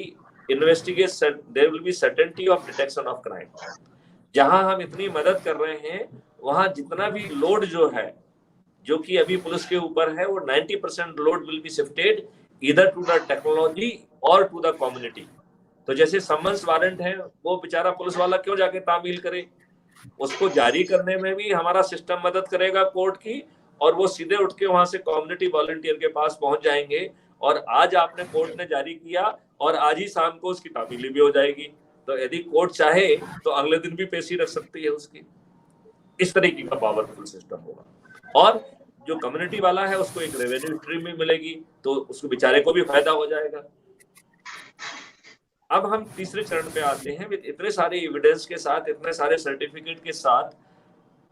investigation there will be certainty of detection of crime. जहां हम इतनी मदद कर रहे हैं, वहां जितना भी लोड जो है, जो कि अभी पुलिस के ऊपर है, वो 90% load will be shifted either to the technology or to the community. तो जैसे समन्स वारंट है, वो बेचारा पुलिस वाला क्यों जाके तामील करे, उसको जारी करने में भी हमारा सिस्टम मदद करेगा कोर्ट की, और वो सीधे उठ के वहां से कम्युनिटी वॉलंटियर के पास पहुंच जाएंगे, और आज आपने कोर्ट ने जारी किया और आज ही शाम को उसकी तामीली भी हो जाएगी। तो यदि कोर्ट चाहे तो अगले दिन भी पेशी रख सकती है उसकी। इस तरीके का पावरफुल सिस्टम होगा, और जो कम्युनिटी वाला है उसको एक रेवेन्यू स्ट्रीम भी मिलेगी, तो उसको बेचारे को भी फायदा हो जाएगा। अब हम तीसरे चरण पे आते हैं। इतने सारे एविडेंस के साथ, इतने सारे सर्टिफिकेट के साथ,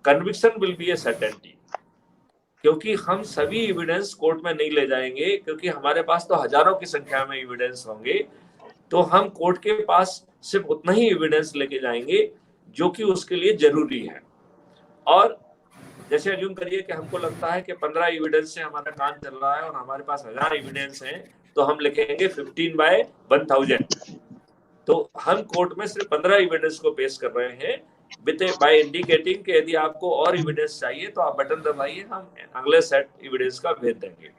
conviction will be A certainty, क्योंकि हम सभी एविडेंस कोर्ट में नहीं ले जाएंगे, क्योंकि हमारे पास तो हजारों की संख्या में एविडेंस होंगे। तो हम कोर्ट के पास सिर्फ उतना ही एविडेंस लेके जाएंगे जो कि उसके लिए जरूरी है। और जैसे अज्यूम करिए कि हमको लगता है कि 15 एविडेंस से हमारा काम चल रहा है और हमारे पास 1000 एविडेंस हैं, तो हम लिखेंगे 15/1000। तो हम कोर्ट में सिर्फ 15 एविडेंस को पेश कर रहे हैं, बाय इंडिकेटिंग कि यदि आपको और एविडेंस चाहिए तो आप बटन दबाइए, हम अगले सेट एविडेंस का भेज देंगे।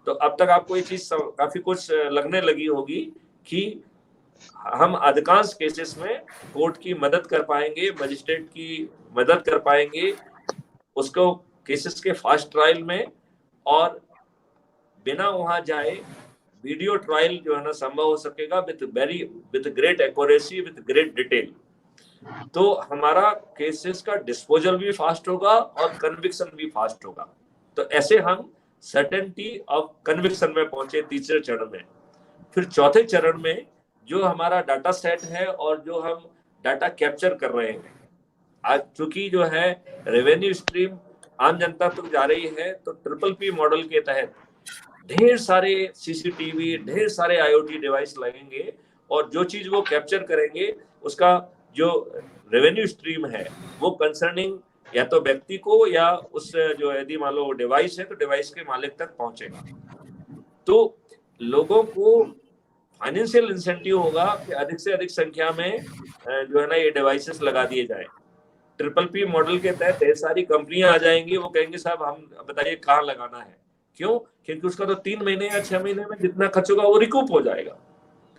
तो अब तक आपको ये चीज काफी कुछ लगने लगी होगी कि हम अधिकांश केसेस में कोर्ट की मदद कर पाएंगे, मजिस्ट्रेट की मदद कर पाएंगे उसको केसेस के फास्ट ट्रायल में, और बिना वहां जाए वीडियो ट्रायल जो है ना संभव हो सकेगा with great accuracy, with great detail. तो हमारा केसेस का डिस्पोजल भी फास्ट होगा और कन्विक्शन भी फास्ट होगा। तो ऐसे हम सर्टेनिटी ऑफ कन्विक्शन में पहुंचे तीसरे चरण में। फिर चौथे चरण में जो हमारा डाटा सेट है और जो हम डाटा कैप्चर कर रहे हैं, आज चूंकि जो है रेवेन्यू स्ट्रीम आम जनता तक जा रही है, तो PPP मॉडल के तहत ढेर सारे CCTV, ढेर सारे IoT डिवाइस लगेंगे, और जो चीज वो कैप्चर करेंगे उसका जो रेवेन्यू स्ट्रीम है वो कंसर्निंग या तो व्यक्ति को या उस जो यदि मान लो डिवाइस है तो डिवाइस के मालिक तक पहुंचेगा। तो लोगों को फाइनेंशियल इंसेंटिव होगा कि अधिक से अधिक संख्या में जो है ना ये डिवाइसेस लगा दिए जाए। PPP मॉडल के तहत ढेर सारी कंपनियां आ जाएंगी, वो कहेंगे साहब हम बताइए कहाँ लगाना है। क्यों? क्योंकि उसका तो 3 महीने या 6 महीने में जितना खर्च होगा वो रिकूप हो जाएगा।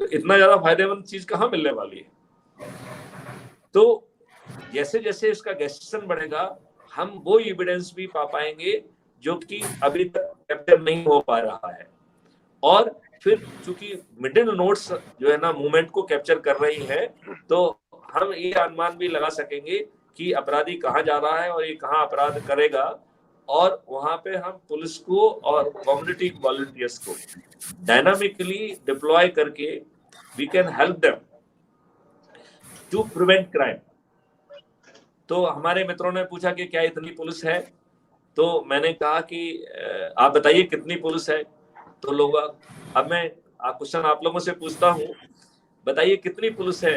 तो इतना ज्यादा फायदेमंद चीज कहाँ मिलने वाली है। तो जैसे जैसे इसका गैसेशन बढ़ेगा, हम वो एविडेंस भी पा पाएंगे जो कि अभी तक कैप्चर नहीं हो पा रहा है। और फिर चूंकि मिडिल नोट्स जो है ना मूवमेंट को कैप्चर कर रही है, तो हम ये अनुमान भी लगा सकेंगे कि अपराधी कहाँ जा रहा है और ये कहाँ अपराध करेगा, और वहां पे हम पुलिस को और कम्युनिटी वॉलंटियर्स को डायनामिकली डिप्लॉय करके we can help them to prevent crime. तो हमारे मित्रों ने पूछा कि क्या इतनी पुलिस है, तो मैंने कहा कि आप बताइए कितनी पुलिस है। तो लोग, अब मैं क्वेश्चन आप लोगों से पूछता हूँ, बताइए कितनी पुलिस है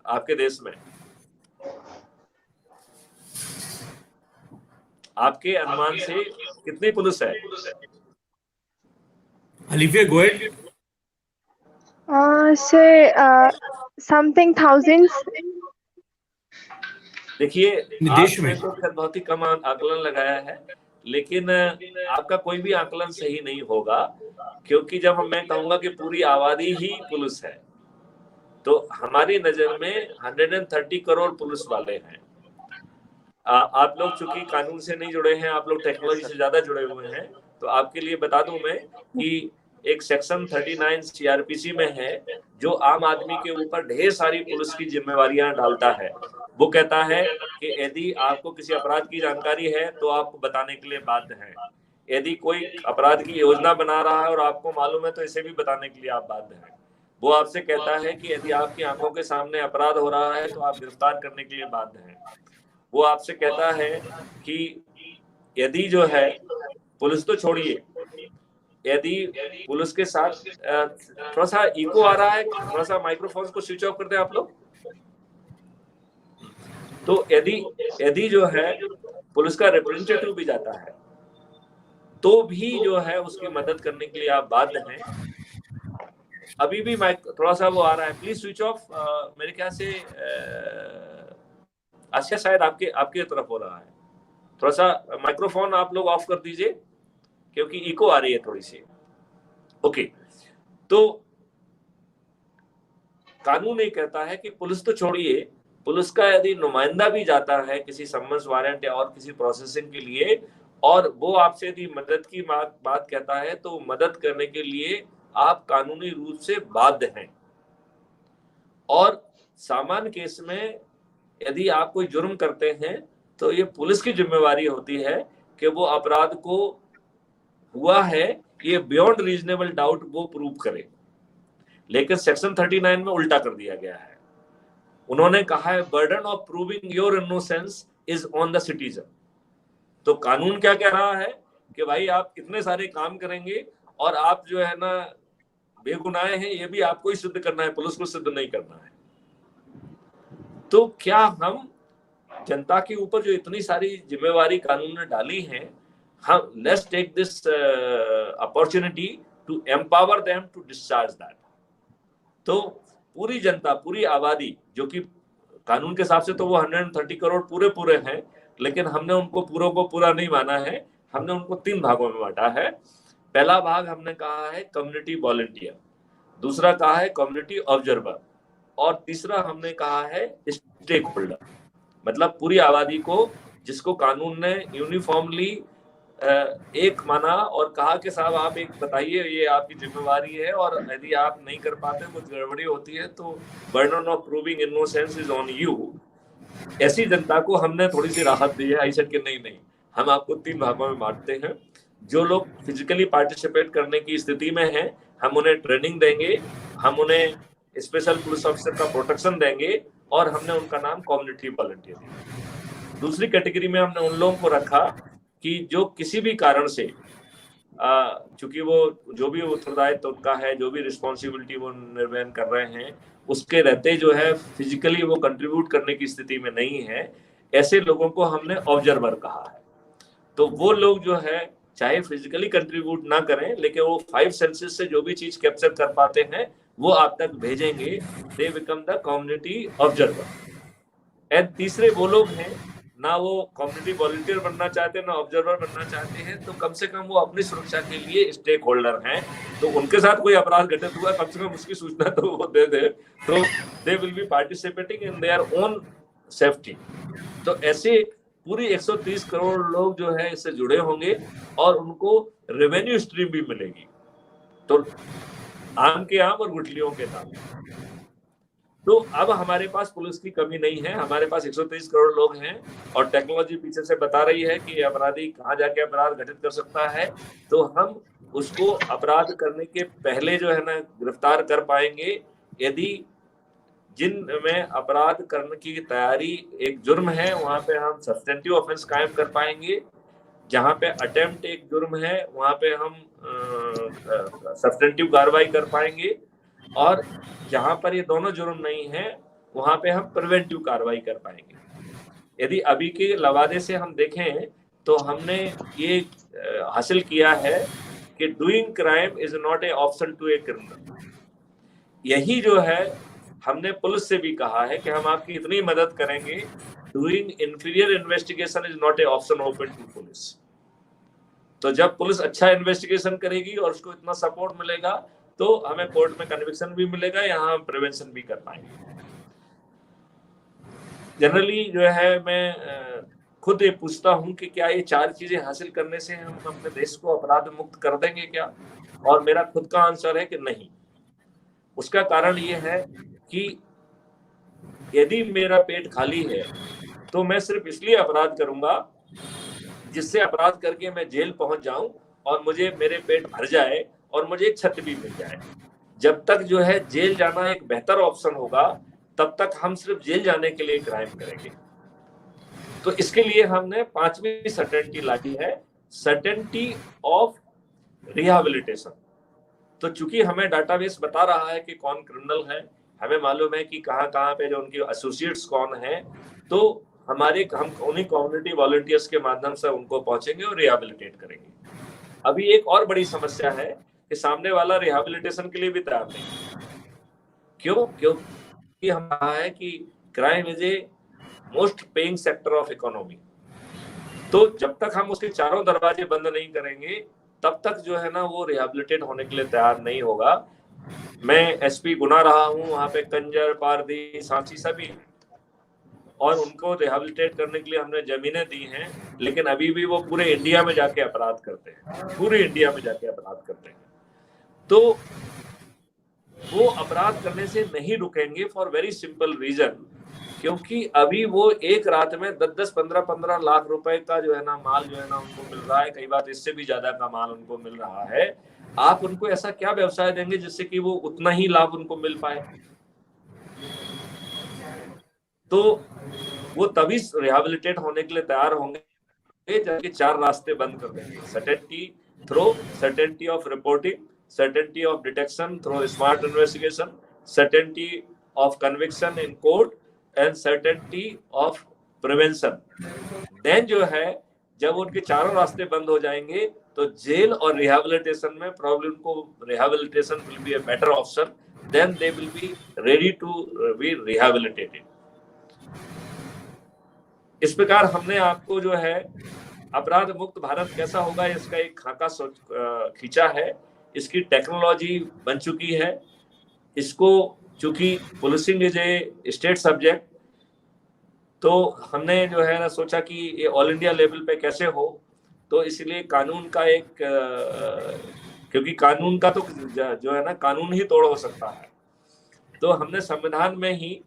आपके देश में? आपके अनुमान से कितनी पुलिस है? Alifiya go ahead. Sir, something thousands. देखिए, देश में आपने तो खैर बहुत ही कम आकलन लगाया है, लेकिन आपका कोई भी आकलन सही नहीं होगा, क्योंकि जब मैं कहूंगा कि पूरी आबादी ही पुलिस है, तो हमारी नजर में 130 करोड़ पुलिस वाले हैं। आप लोग चूंकि कानून से नहीं जुड़े हैं, आप लोग टेक्नोलॉजी से ज्यादा जुड़े हुए हैं, तो आपके लिए बता दूं मैं कि एक सेक्शन 39 सीआरपीसी में है, जो आम आदमी के ऊपर ढेर सारी पुलिस की जिम्मेवारियां डालता है। वो कहता है कि यदि आपको किसी अपराध की जानकारी है तो आपको बताने के लिए बाध्य हैं। यदि कोई अपराध की योजना बना रहा है और आपको मालूम है तो इसे भी बताने के लिए आप बाध्य हैं। वो आपसे कहता है कि यदि आपकी आंखों के सामने अपराध हो रहा है तो आप गिरफ्तार करने के लिए बाध्य हैं। वो आपसे कहता है कि यदि जो है, पुलिस तो छोड़िए, यदि पुलिस के साथ थोड़ा सा इको आ रहा है, थोड़ा सा माइक्रोफोन को स्विच ऑफ कर दे आप लोग। तो यदि जो है पुलिस का रिप्रेजेंटेटिव भी जाता है तो भी जो है उसकी मदद करने के लिए आप बाध्य हैं। अभी भी थोड़ा सा वो आ रहा है, प्लीज स्विच ऑफ। मेरे ख्याल से अच्छा शायद आपके तरफ हो रहा है, थोड़ा सा माइक्रोफोन आप लोग ऑफ कर दीजिए क्योंकि इको आ रही है थोड़ी सी। ओके, तो कानून ये कहता है कि पुलिस तो छोड़िए, पुलिस का यदि नुमाइंदा भी जाता है किसी समन्स वारंट या और किसी प्रोसेसिंग के लिए, और वो आपसे यदि मदद की बात कहता है, तो मदद करने के लिए आप कानूनी रूप से बाध्य हैं। और सामान्य केस में यदि आप कोई जुर्म करते हैं तो ये पुलिस की जिम्मेवारी होती है कि वो अपराध को हुआ है ये बियॉन्ड रीजनेबल डाउट वो प्रूव करे। लेकिन सेक्शन 39 में उल्टा कर दिया गया है। उन्होंने कहा है burden of proving your innocence is on the citizen. तो कानून क्या कह रहा है कि भाई आप इतने सारे काम करेंगे और आप जो है ना बेगुनाह हैं, ये भी आपको ही सिद्ध करना है, पुलिस को सिद्ध नहीं करना है। तो क्या हम जनता के ऊपर जो इतनी सारी जिम्मेवारी कानून ने डाली है, हम let's take this opportunity to empower them to discharge that. तो पूरी जनता, पूरी आबादी, जो कि कानून के हिसाब से तो वो 130 करोड़ पूरे हैं, लेकिन हमने उनको को पूरा नहीं माना है। हमने उनको 3 भागों में बांटा है। पहला भाग हमने कहा है कम्युनिटी वॉलंटियर, दूसरा कहा है कम्युनिटी ऑब्जर्वर, और तीसरा हमने कहा है स्टेक होल्डर। मतलब पूरी आबादी को, जिसको कानून ने यूनिफॉर्मली एक माना और कहा कि साहब आप एक बताइए, ये आपकी जिम्मेवारी है, और यदि आप नहीं कर पाते, कुछ गड़बड़ी होती है, तो burden of proving innocence is on you. ऐसी जनता को हमने थोड़ी सी राहत दी है। आई सेड कि नहीं, हम आपको 3 भागों में बांटते हैं। जो लोग फिजिकली पार्टिसिपेट करने की स्थिति में हैं, हम उन्हें ट्रेनिंग देंगे, हम उन्हें स्पेशल पुलिस ऑफिसर का प्रोटेक्शन देंगे, और हमने उनका नाम कम्युनिटी वॉलंटियर दिया। दूसरी कैटेगरी में हमने उन लोगों को रखा कि जो किसी भी कारण से, चूंकि वो जो भी उत्तरदायित्व उनका है, जो भी रिस्पॉन्सिबिलिटी वो निर्वहन कर रहे हैं, उसके रहते जो है फिजिकली वो कंट्रीब्यूट करने की स्थिति में नहीं है, ऐसे लोगों को हमने ऑब्जर्वर कहा है। तो वो लोग जो है चाहे फिजिकली कंट्रीब्यूट ना करें, लेकिन वो 5 सेंसेस से जो भी चीज कैप्चर कर पाते हैं वो आप तक भेजेंगे। They become the community observer. And तीसरे वो लोग हैं, ना वो कम्युनिटी वॉलंटियर बनना चाहते हैं, ना ऑब्जर्वर बनना चाहते हैं, तो कम से कम वो अपनी सुरक्षा के लिए स्टेक होल्डर हैं। तो उनके साथ कोई अपराध घटित हुआ, कम से कम उसकी सूचना तो वो दे दे, तो दे will be participating in their own safety. तो ऐसे पूरी 130 करोड़ लोग जो है इससे जुड़े होंगे और उनको रेवेन्यू स्ट्रीम भी मिलेगी। तो आम के आम और गुठलियों के दाम। तो अब हमारे पास पुलिस की कमी नहीं है, हमारे पास 123 करोड़ लोग हैं और टेक्नोलॉजी पीछे से बता रही है कि अपराधी कहाँ जाके अपराध घटित कर सकता है, तो हम उसको अपराध करने के पहले जो है ना गिरफ्तार कर पाएंगे यदि जिनमें अपराध करने की तैयारी एक जुर्म है वहां पे हम सब्सटेंटिव ऑफेंस कायम कर पाएंगे, जहां पे अटेम्प्ट एक जुर्म है वहां पे हम सब्सटेंटिव कार्रवाई कर पाएंगे, और जहां पर ये दोनों जुर्म नहीं है वहां पे हम प्रिवेंटिव कार्रवाई कर पाएंगे। यदि अभी के लवादे से हम देखें तो हमने ये हासिल किया है कि doing crime is not a option to a criminal. यही जो है हमने पुलिस से भी कहा है कि हम आपकी इतनी मदद करेंगे, doing inferior investigation is not a option open to police. तो जब पुलिस अच्छा इन्वेस्टिगेशन करेगी और उसको इतना सपोर्ट मिलेगा तो हमें कोर्ट में कन्विक्शन भी मिलेगा, यहाँ हम प्रिवेंशन भी कर पाएंगे। जनरली जो है मैं खुद ये पूछता हूँ कि क्या ये 4 चीजें हासिल करने से हम अपने देश को अपराध मुक्त कर देंगे क्या, और मेरा खुद का आंसर है कि नहीं। उसका कारण ये है कि यदि मेरा पेट खाली है तो मैं सिर्फ इसलिए अपराध करूंगा जिससे अपराध करके मैं जेल पहुंच जाऊं और मुझे मेरे पेट भर जाए और मुझे एक छत भी मिल जाए। जब तक जो है जेल जाना एक बेहतर ऑप्शन होगा तब तक हम सिर्फ जेल जाने के लिए क्राइम करेंगे। तो इसके लिए हमने 5वीं सर्टेनिटी लागी है, सर्टेनिटी ऑफ रिहैबिलिटेशन। तो चूंकि हमें डाटाबेस बता रहा है कि कौन क्रिमिनल है, हमें मालूम है कि कहाँ पे जो उनके एसोसिएट्स कौन हैं, तो हम उन्हीं कम्युनिटी वॉलंटियर्स के माध्यम से उनको पहुंचेंगे और रिहैबिलिटेट करेंगे। अभी एक और बड़ी समस्या है कि सामने वाला रिहैबिलिटेशन के लिए भी तैयार नहीं। क्योंकि हम कहा है कि crime is a most paying sector of economy. तो जब तक हम उसके चारों दरवाजे बंद नहीं करेंगे तब तक जो है ना वो रिहैबिलिटेट होने के लिए तैयार नहीं होगा। मैं एसपी गुना रहा हूँ, वहां पे कंजर, पारदी, सांची सभी, और उनको रिहैबिलिटेट करने के लिए हमने जमीनें दी हैं, लेकिन अभी भी वो पूरे इंडिया में जाके अपराध करते हैं, पूरे इंडिया में जाके अपराध करते हैं। तो वो अपराध करने से नहीं रुकेंगे फॉर वेरी सिंपल रीजन, क्योंकि अभी वो एक रात में 10-10, 15-15 लाख रुपए का जो है ना माल जो है ना उनको मिल रहा है, कई बार इससे भी ज्यादा का माल उनको मिल रहा है। आप उनको ऐसा क्या व्यवसाय देंगे जिससे कि वो उतना ही लाभ उनको मिल पाए? तो वो तभी रिहैबिलिटेट होने के लिए तैयार होंगे जबकि 4 रास्ते बंद कर देंगे। Certainty of reporting, certainty of detection through smart investigation, certainty of conviction in court and certainty of prevention. Then जो है जब उनके चारों रास्ते बंद हो जाएंगे तो जेल और रिहैबिलिटेशन में प्रॉब्लम को rehabilitation will be a better option, then they will be ready to be rehabilitated. इस प्रकार हमने आपको जो है अपराध मुक्त भारत कैसा होगा इसका एक खाका खींचा है। इसकी टेक्नोलॉजी बन चुकी है। इसको चूंकि policing is a state subject, तो हमने जो है ना सोचा कि ये ऑल इंडिया लेवल पे कैसे हो, तो इसलिए कानून का एक क्योंकि कानून का तो जो है ना कानून ही तोड़ हो सकता है, तो हमने संविधान में ही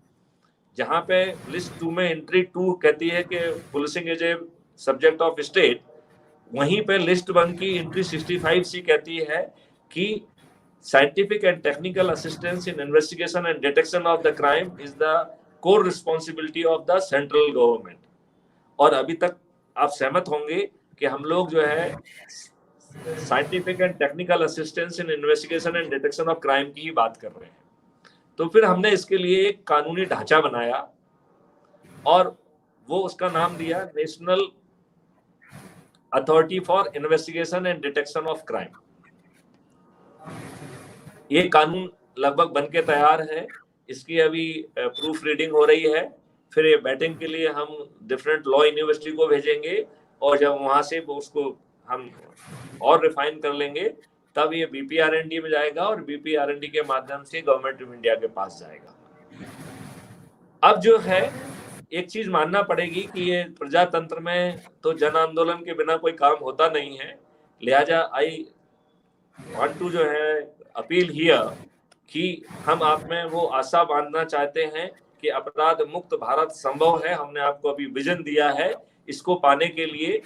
जहां पे लिस्ट 2 में एंट्री 2 कहती है कि policing is a subject of state, वहीं पे लिस्ट 1 की एंट्री 65C कहती है कि scientific and technical assistance in investigation and detection of the crime is the core responsibility of the central government. और अभी तक आप सहमत होंगे कि हम लोग जो है scientific and technical assistance in investigation and detection of crime की ही बात कर रहे हैं। तो फिर हमने इसके लिए एक कानूनी ढांचा बनाया और वो उसका नाम दिया national authority for investigation and detection of crime. ये कानून लगभग बनके तैयार है, इसकी अभी प्रूफ रीडिंग हो रही है, फिर ये बैटिंग के लिए हम डिफरेंट लॉ यूनिवर्सिटी को भेजेंगे और जब वहां से उसको हम और रिफाइन कर लेंगे तब ये BPRND में जाएगा और BPRND के माध्यम से गवर्नमेंट ऑफ इंडिया के पास जाएगा। अब जो है एक चीज मानना पड़ेगी कि ये प्रजातंत्र में तो जन आंदोलन के बिना कोई काम होता नहीं है, लिहाजा आई वांट टू जो है अपील हियर कि हम आप में वो आशा बांधना चाहते हैं कि अपराध मुक्त भारत संभव है। हमने आपको अभी विजन दिया है, इसको पाने के लिए,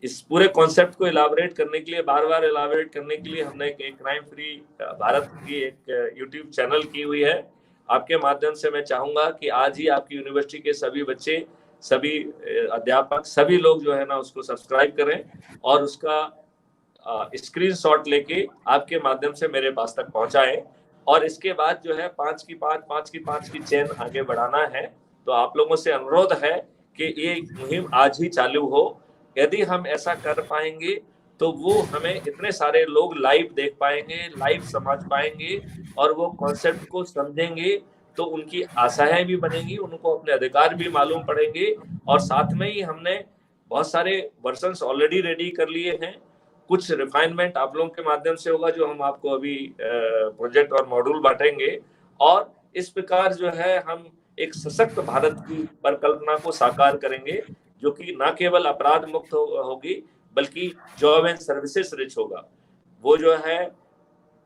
इस पूरे कॉन्सेप्ट को इलाबोरेट करने के लिए, बार बार इलाबोरेट करने के लिए हमने एक क्राइम फ्री भारत की एक यूट्यूब चैनल की हुई है। आपके माध्यम से मैं चाहूंगा कि आज ही आपकी यूनिवर्सिटी के सभी बच्चे, सभी अध्यापक, सभी लोग जो है ना उसको सब्सक्राइब करें और उसका स्क्रीनशॉट लेके आपके माध्यम से मेरे पास तक पहुंचाएं। और इसके बाद जो है 5 की 5 की चेन आगे बढ़ाना है। तो आप लोगों से अनुरोध है कि ये मुहिम आज ही चालू हो। यदि हम ऐसा कर पाएंगे तो वो हमें इतने सारे लोग लाइव देख पाएंगे, लाइव समझ पाएंगे और वो कॉन्सेप्ट को समझेंगे तो उनकी आशाएं भी बनेंगी, उनको अपने अधिकार भी मालूम पड़ेंगे। और साथ में ही हमने बहुत सारे वर्जन्स ऑलरेडी रेडी कर लिए हैं, कुछ रिफाइनमेंट आप लोगों के माध्यम से होगा जो हम आपको अभी प्रोजेक्ट और मॉड्यूल बांटेंगे। और इस प्रकार जो है हम एक सशक्त भारत की परिकल्पना को साकार करेंगे, जो कि न केवल अपराध मुक्त होगी बल्कि जॉब एंड सर्विसेज रिच होगा, वो जो है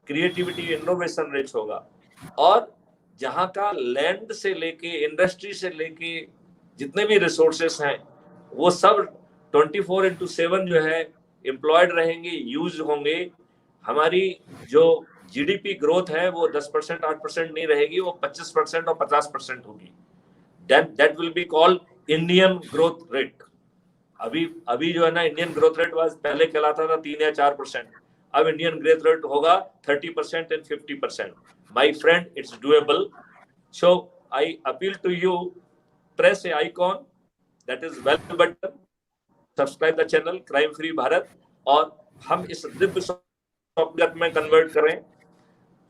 क्रिएटिविटी इनोवेशन रिच होगा। और जहां का लैंड से लेके इंडस्ट्री से लेके जितने भी रिसोर्सेस हैं वो सब 24/7 जो है एम्प्लॉयड रहेंगे, यूज होंगे। हमारी जो जीडीपी ग्रोथ है वो 10% 8% नहीं रहेगी, वो 25% और 50% होगी। That will be called Indian growth rate. अभी जो है ना इंडियन ग्रोथ रेट वाज पहले कहलाता था 3 या 4%, अब इंडियन ग्रोथ रेट होगा 30% and 50%। My friend, it's doable. So I appeal to you, press a icon, that is bell button, subscribe the channel crime free Bharat, और हम इस दिव्य सॉफ्टवेयर में कन्वर्ट करें।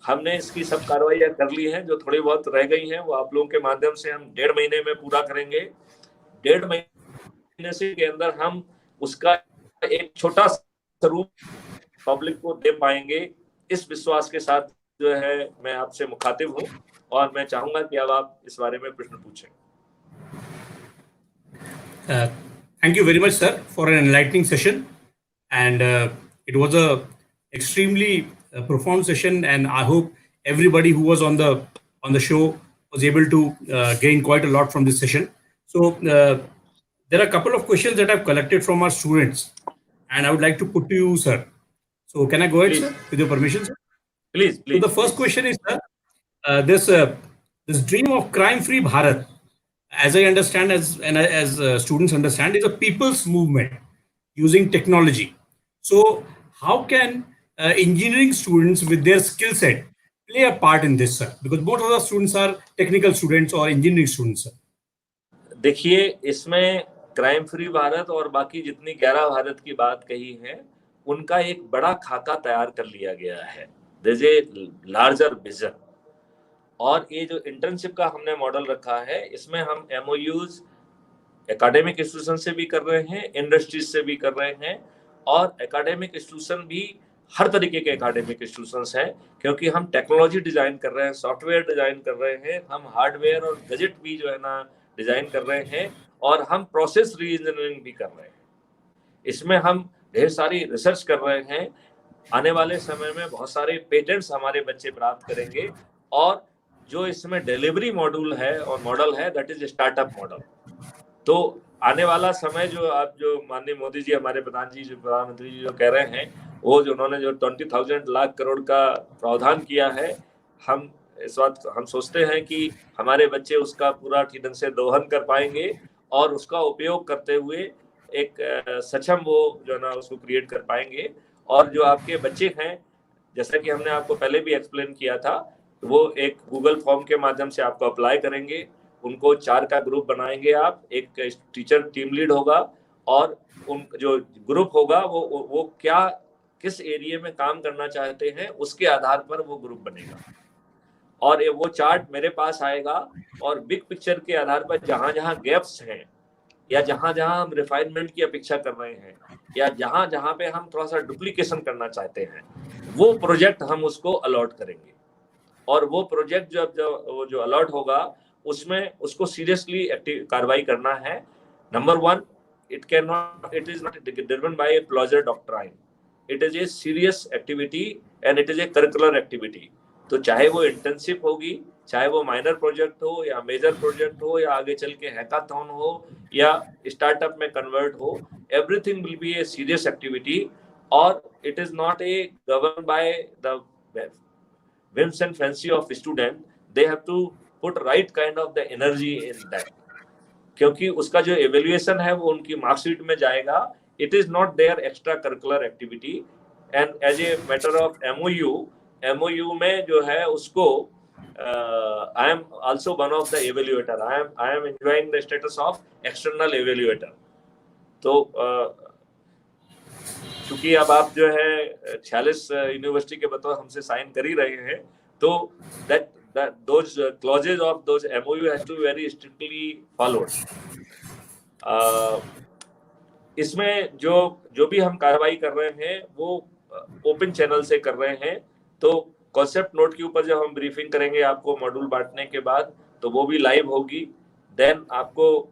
हमने इसकी सब कार्रवाइयां कर ली हैं, जो थोड़ी बहुत रह गई हैं वो आप लोगों के माध्यम से हम 1.5 महीने में पूरा करेंगे। 1.5 महीने से के अंदर हम उसका एक छोटा स्वरूप पब्लिक को दे पाएंगे। इस विश्वास के साथ जो है मैं आपसे मुखातिब हूं और मैं चाहूंगा कि अब आप इस बारे में प्रश्न पूछें। Thank you very much, sir, for an enlightening session, and it was a extremely profound session, and I hope everybody who was on the show was able to gain quite a lot from this session. So there are a couple of questions that I've collected from our students, and I would like to put to you, sir. So can I go ahead, Please. sir, with your permission, sir? Please. So the first question is, sir, this dream of crime-free Bharat, as I understand, as students understand, is a people's movement using technology. So how can engineering students with their skill set play a part in this, sir? Because both of the students are technical students or engineering students, sir. देखिए, इसमें crime free Bharat और बाकी जितनी 11 भारत की बात कही है उनका एक बड़ा खाका तैयार कर लिया गया है। There is a larger vision. और ये जो इंटर्नशिप का हमने मॉडल रखा है, इसमें हम एमओयूज एकेडमिक इंस्टीट्यूशन से भी कर रहे हैं, इंडस्ट्रीज से भी कर रहे हैं, और एकेडमिक इंस्टीट्यूशन भी हर तरीके के एकेडमिक इंस्टीट्यूशंस हैं, क्योंकि हम टेक्नोलॉजी डिजाइन कर रहे हैं, सॉफ्टवेयर डिजाइन कर रहे हैं, हम हार्डवेयर और गैजेट भी जो है ना डिजाइन कर रहे हैं, और हम प्रोसेस री इंजीनियरिंग भी कर रहे हैं। इसमें हम ढेर सारी रिसर्च कर रहे हैं। आने वाले समय में बहुत सारे पेटेंट्स हमारे बच्चे प्राप्त करेंगे। और जो इसमें डिलीवरी मॉड्यूल है और मॉडल है, दैट इज स्टार्टअप मॉडल। तो आने वाला समय जो आप जो माननीय मोदी जी, हमारे प्रधानमंत्री जी जो कह रहे हैं, वो जो उन्होंने जो 20,000 लाख करोड़ का प्रावधान किया है, हम इस बात हम सोचते हैं कि हमारे बच्चे उसका पूरा ठीक ढंग से दोहन कर पाएंगे और उसका उपयोग करते हुए एक सक्षम वो जो ना उसको क्रिएट कर पाएंगे। और जो आपके बच्चे हैं, जैसा कि हमने आपको पहले भी एक्सप्लेन किया था, वो एक गूगल फॉर्म के माध्यम से आपको अप्लाई करेंगे। उनको 4 का ग्रुप बनाएंगे आप, एक टीचर टीम लीड होगा, और उन जो ग्रुप होगा वो क्या किस एरिया में काम करना चाहते हैं उसके आधार पर वो ग्रुप बनेगा। और वो चार्ट मेरे पास आएगा, और बिग पिक्चर के आधार पर जहां जहां गैप्स हैं, या जहां जहां हम रिफाइनमेंट की अपेक्षा कर रहे हैं, या जहां जहां पे हम थोड़ा सा डुप्लीकेशन करना चाहते हैं, वो प्रोजेक्ट हम उसको अलॉट करेंगे। और वो प्रोजेक्ट जो अलॉट होगा उसमें उसको सीरियसली कार्रवाई करना है। Number 1, it is not driven by a pleasure doctrine. It is a serious activity and it is a curricular activity. तो चाहे वो इंटर्नशिप होगी, चाहे वो माइनर प्रोजेक्ट हो या मेजर प्रोजेक्ट हो या आगे चल के हैकाथॉन हो या स्टार्टअप में कन्वर्ट हो, everything will be a serious activity. और it is not a govern by the whims and fancy of student, they have to put right kind of the energy in that, क्योंकि उसका जो evaluation है वो उनकी marksheet में जाएगा। It is not their extra curricular activity and as a matter of MOU में जो है उसको I am also one of the evaluator. I am enjoying the status of external evaluator. तो क्योंकि अब आप जो है 46 यूनिवर्सिटी के बतौर हमसे साइन कर ही रहे हैं, तो that those clauses of those MOU has to be very strictly followed. इसमें जो भी हम कार्रवाई कर रहे हैं वो ओपन चैनल से कर रहे हैं। तो कॉन्सेप्ट नोट के ऊपर जब हम ब्रीफिंग करेंगे आपको मॉड्यूल बांटने के बाद, तो वो भी लाइव होगी। देन आपको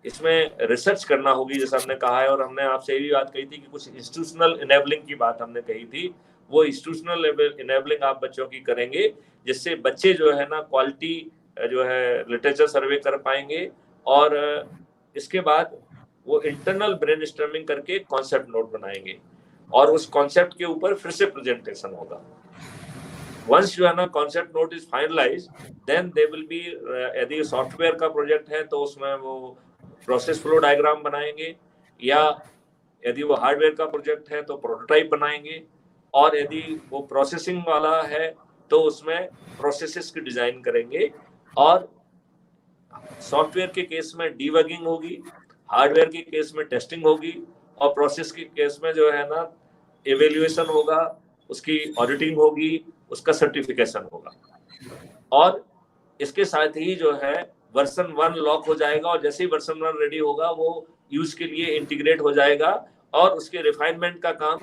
इसमें रिसर्च करना होगी जैसा हमने कहा है, और हमने आपसे ये भी बात कही थी कि कुछ इंस्टीट्यूशनल इनेबलिंग की बात हमने कही थी। वो इंस्टीट्यूशनल इनेबलिंग आप बच्चों की करेंगे, जिससे बच्चे जो है ना क्वालिटी जो है लिटरेचर सर्वे कर पाएंगे, और इसके बाद वो इंटरनल ब्रेनस्टॉर्मिंग करके कॉन्सेप्ट नोट बनाएंगे और उस कॉन्सेप्ट के ऊपर फिर से प्रेजेंटेशन होगा। वंस जो है ना concept note is finalize, then they will be, यदि सॉफ्टवेयर का प्रोजेक्ट है तो उसमें वो प्रोसेस फ्लो डायग्राम बनाएंगे, या यदि वो हार्डवेयर का प्रोजेक्ट है तो प्रोटोटाइप बनाएंगे, और यदि वो प्रोसेसिंग वाला है तो उसमें प्रोसेसेस की डिजाइन करेंगे। और सॉफ्टवेयर के केस में डीबगिंग होगी, हार्डवेयर के केस में टेस्टिंग होगी, और प्रोसेस के केस में जो है ना इवेल्युएशन होगा, उसकी ऑडिटिंग होगी, उसका सर्टिफिकेशन होगा। और इसके साथ ही जो है वर्जन 1 लॉक हो जाएगा, और जैसे ही वर्जन 1 रेडी होगा वो यूज के लिए इंटीग्रेट हो जाएगा और उसके रिफाइनमेंट का काम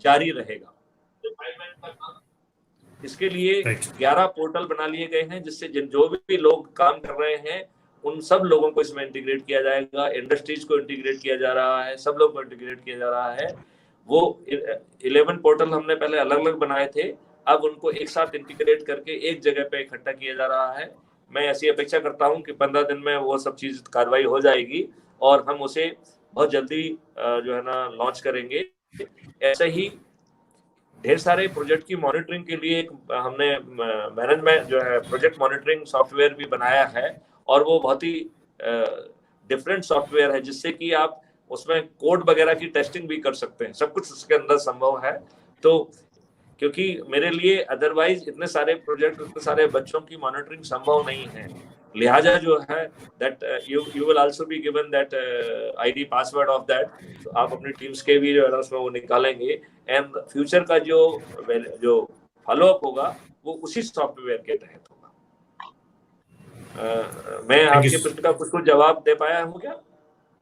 जारी रहेगा। इसके लिए 11 पोर्टल बना लिए गए हैं, जिससे जो भी लोग काम कर रहे हैं उन सब लोगों को इसमें इंटीग्रेट किया जाएगा। इंडस्ट्रीज को इंटीग्रेट किया जा रहा है, सब लोग को इंटीग्रेट किया जा रहा है। वो 11 पोर्टल हमने पहले अलग अलग बनाए थे, अब उनको एक साथ इंटीग्रेट करके एक जगह पे इकट्ठा किया जा रहा है। मैं ऐसी अपेक्षा करता हूं कि 15 दिन में वो सब चीज कार्रवाई हो जाएगी और हम उसे बहुत जल्दी जो है ना लॉन्च करेंगे। ऐसे ही ढेर सारे प्रोजेक्ट की मॉनिटरिंग के लिए हमने मैनेजमेंट जो है प्रोजेक्ट मॉनिटरिंग सॉफ्टवेयर भी बनाया है, और वो बहुत ही डिफरेंट सॉफ्टवेयर है, जिससे कि आप उसमें कोड वगैरह की टेस्टिंग भी कर सकते हैं। सब कुछ उसके अंदर संभव है। तो क्योंकि मेरे लिए अदरवाइज इतने सारे प्रोजेक्ट, इतने सारे बच्चों की मॉनिटरिंग संभव नहीं है, लिहाजा जो है that you will also be given that ID password of that. तो आप अपनी टीम्स के भी जो है उसमें वो निकालेंगे, एंड फ्यूचर का जो फॉलोअप होगा वो उसी सॉफ्टवेयर के तहत होगा। मैं आपके प्रश्न का कुछ जवाब दे पाया हूँ क्या?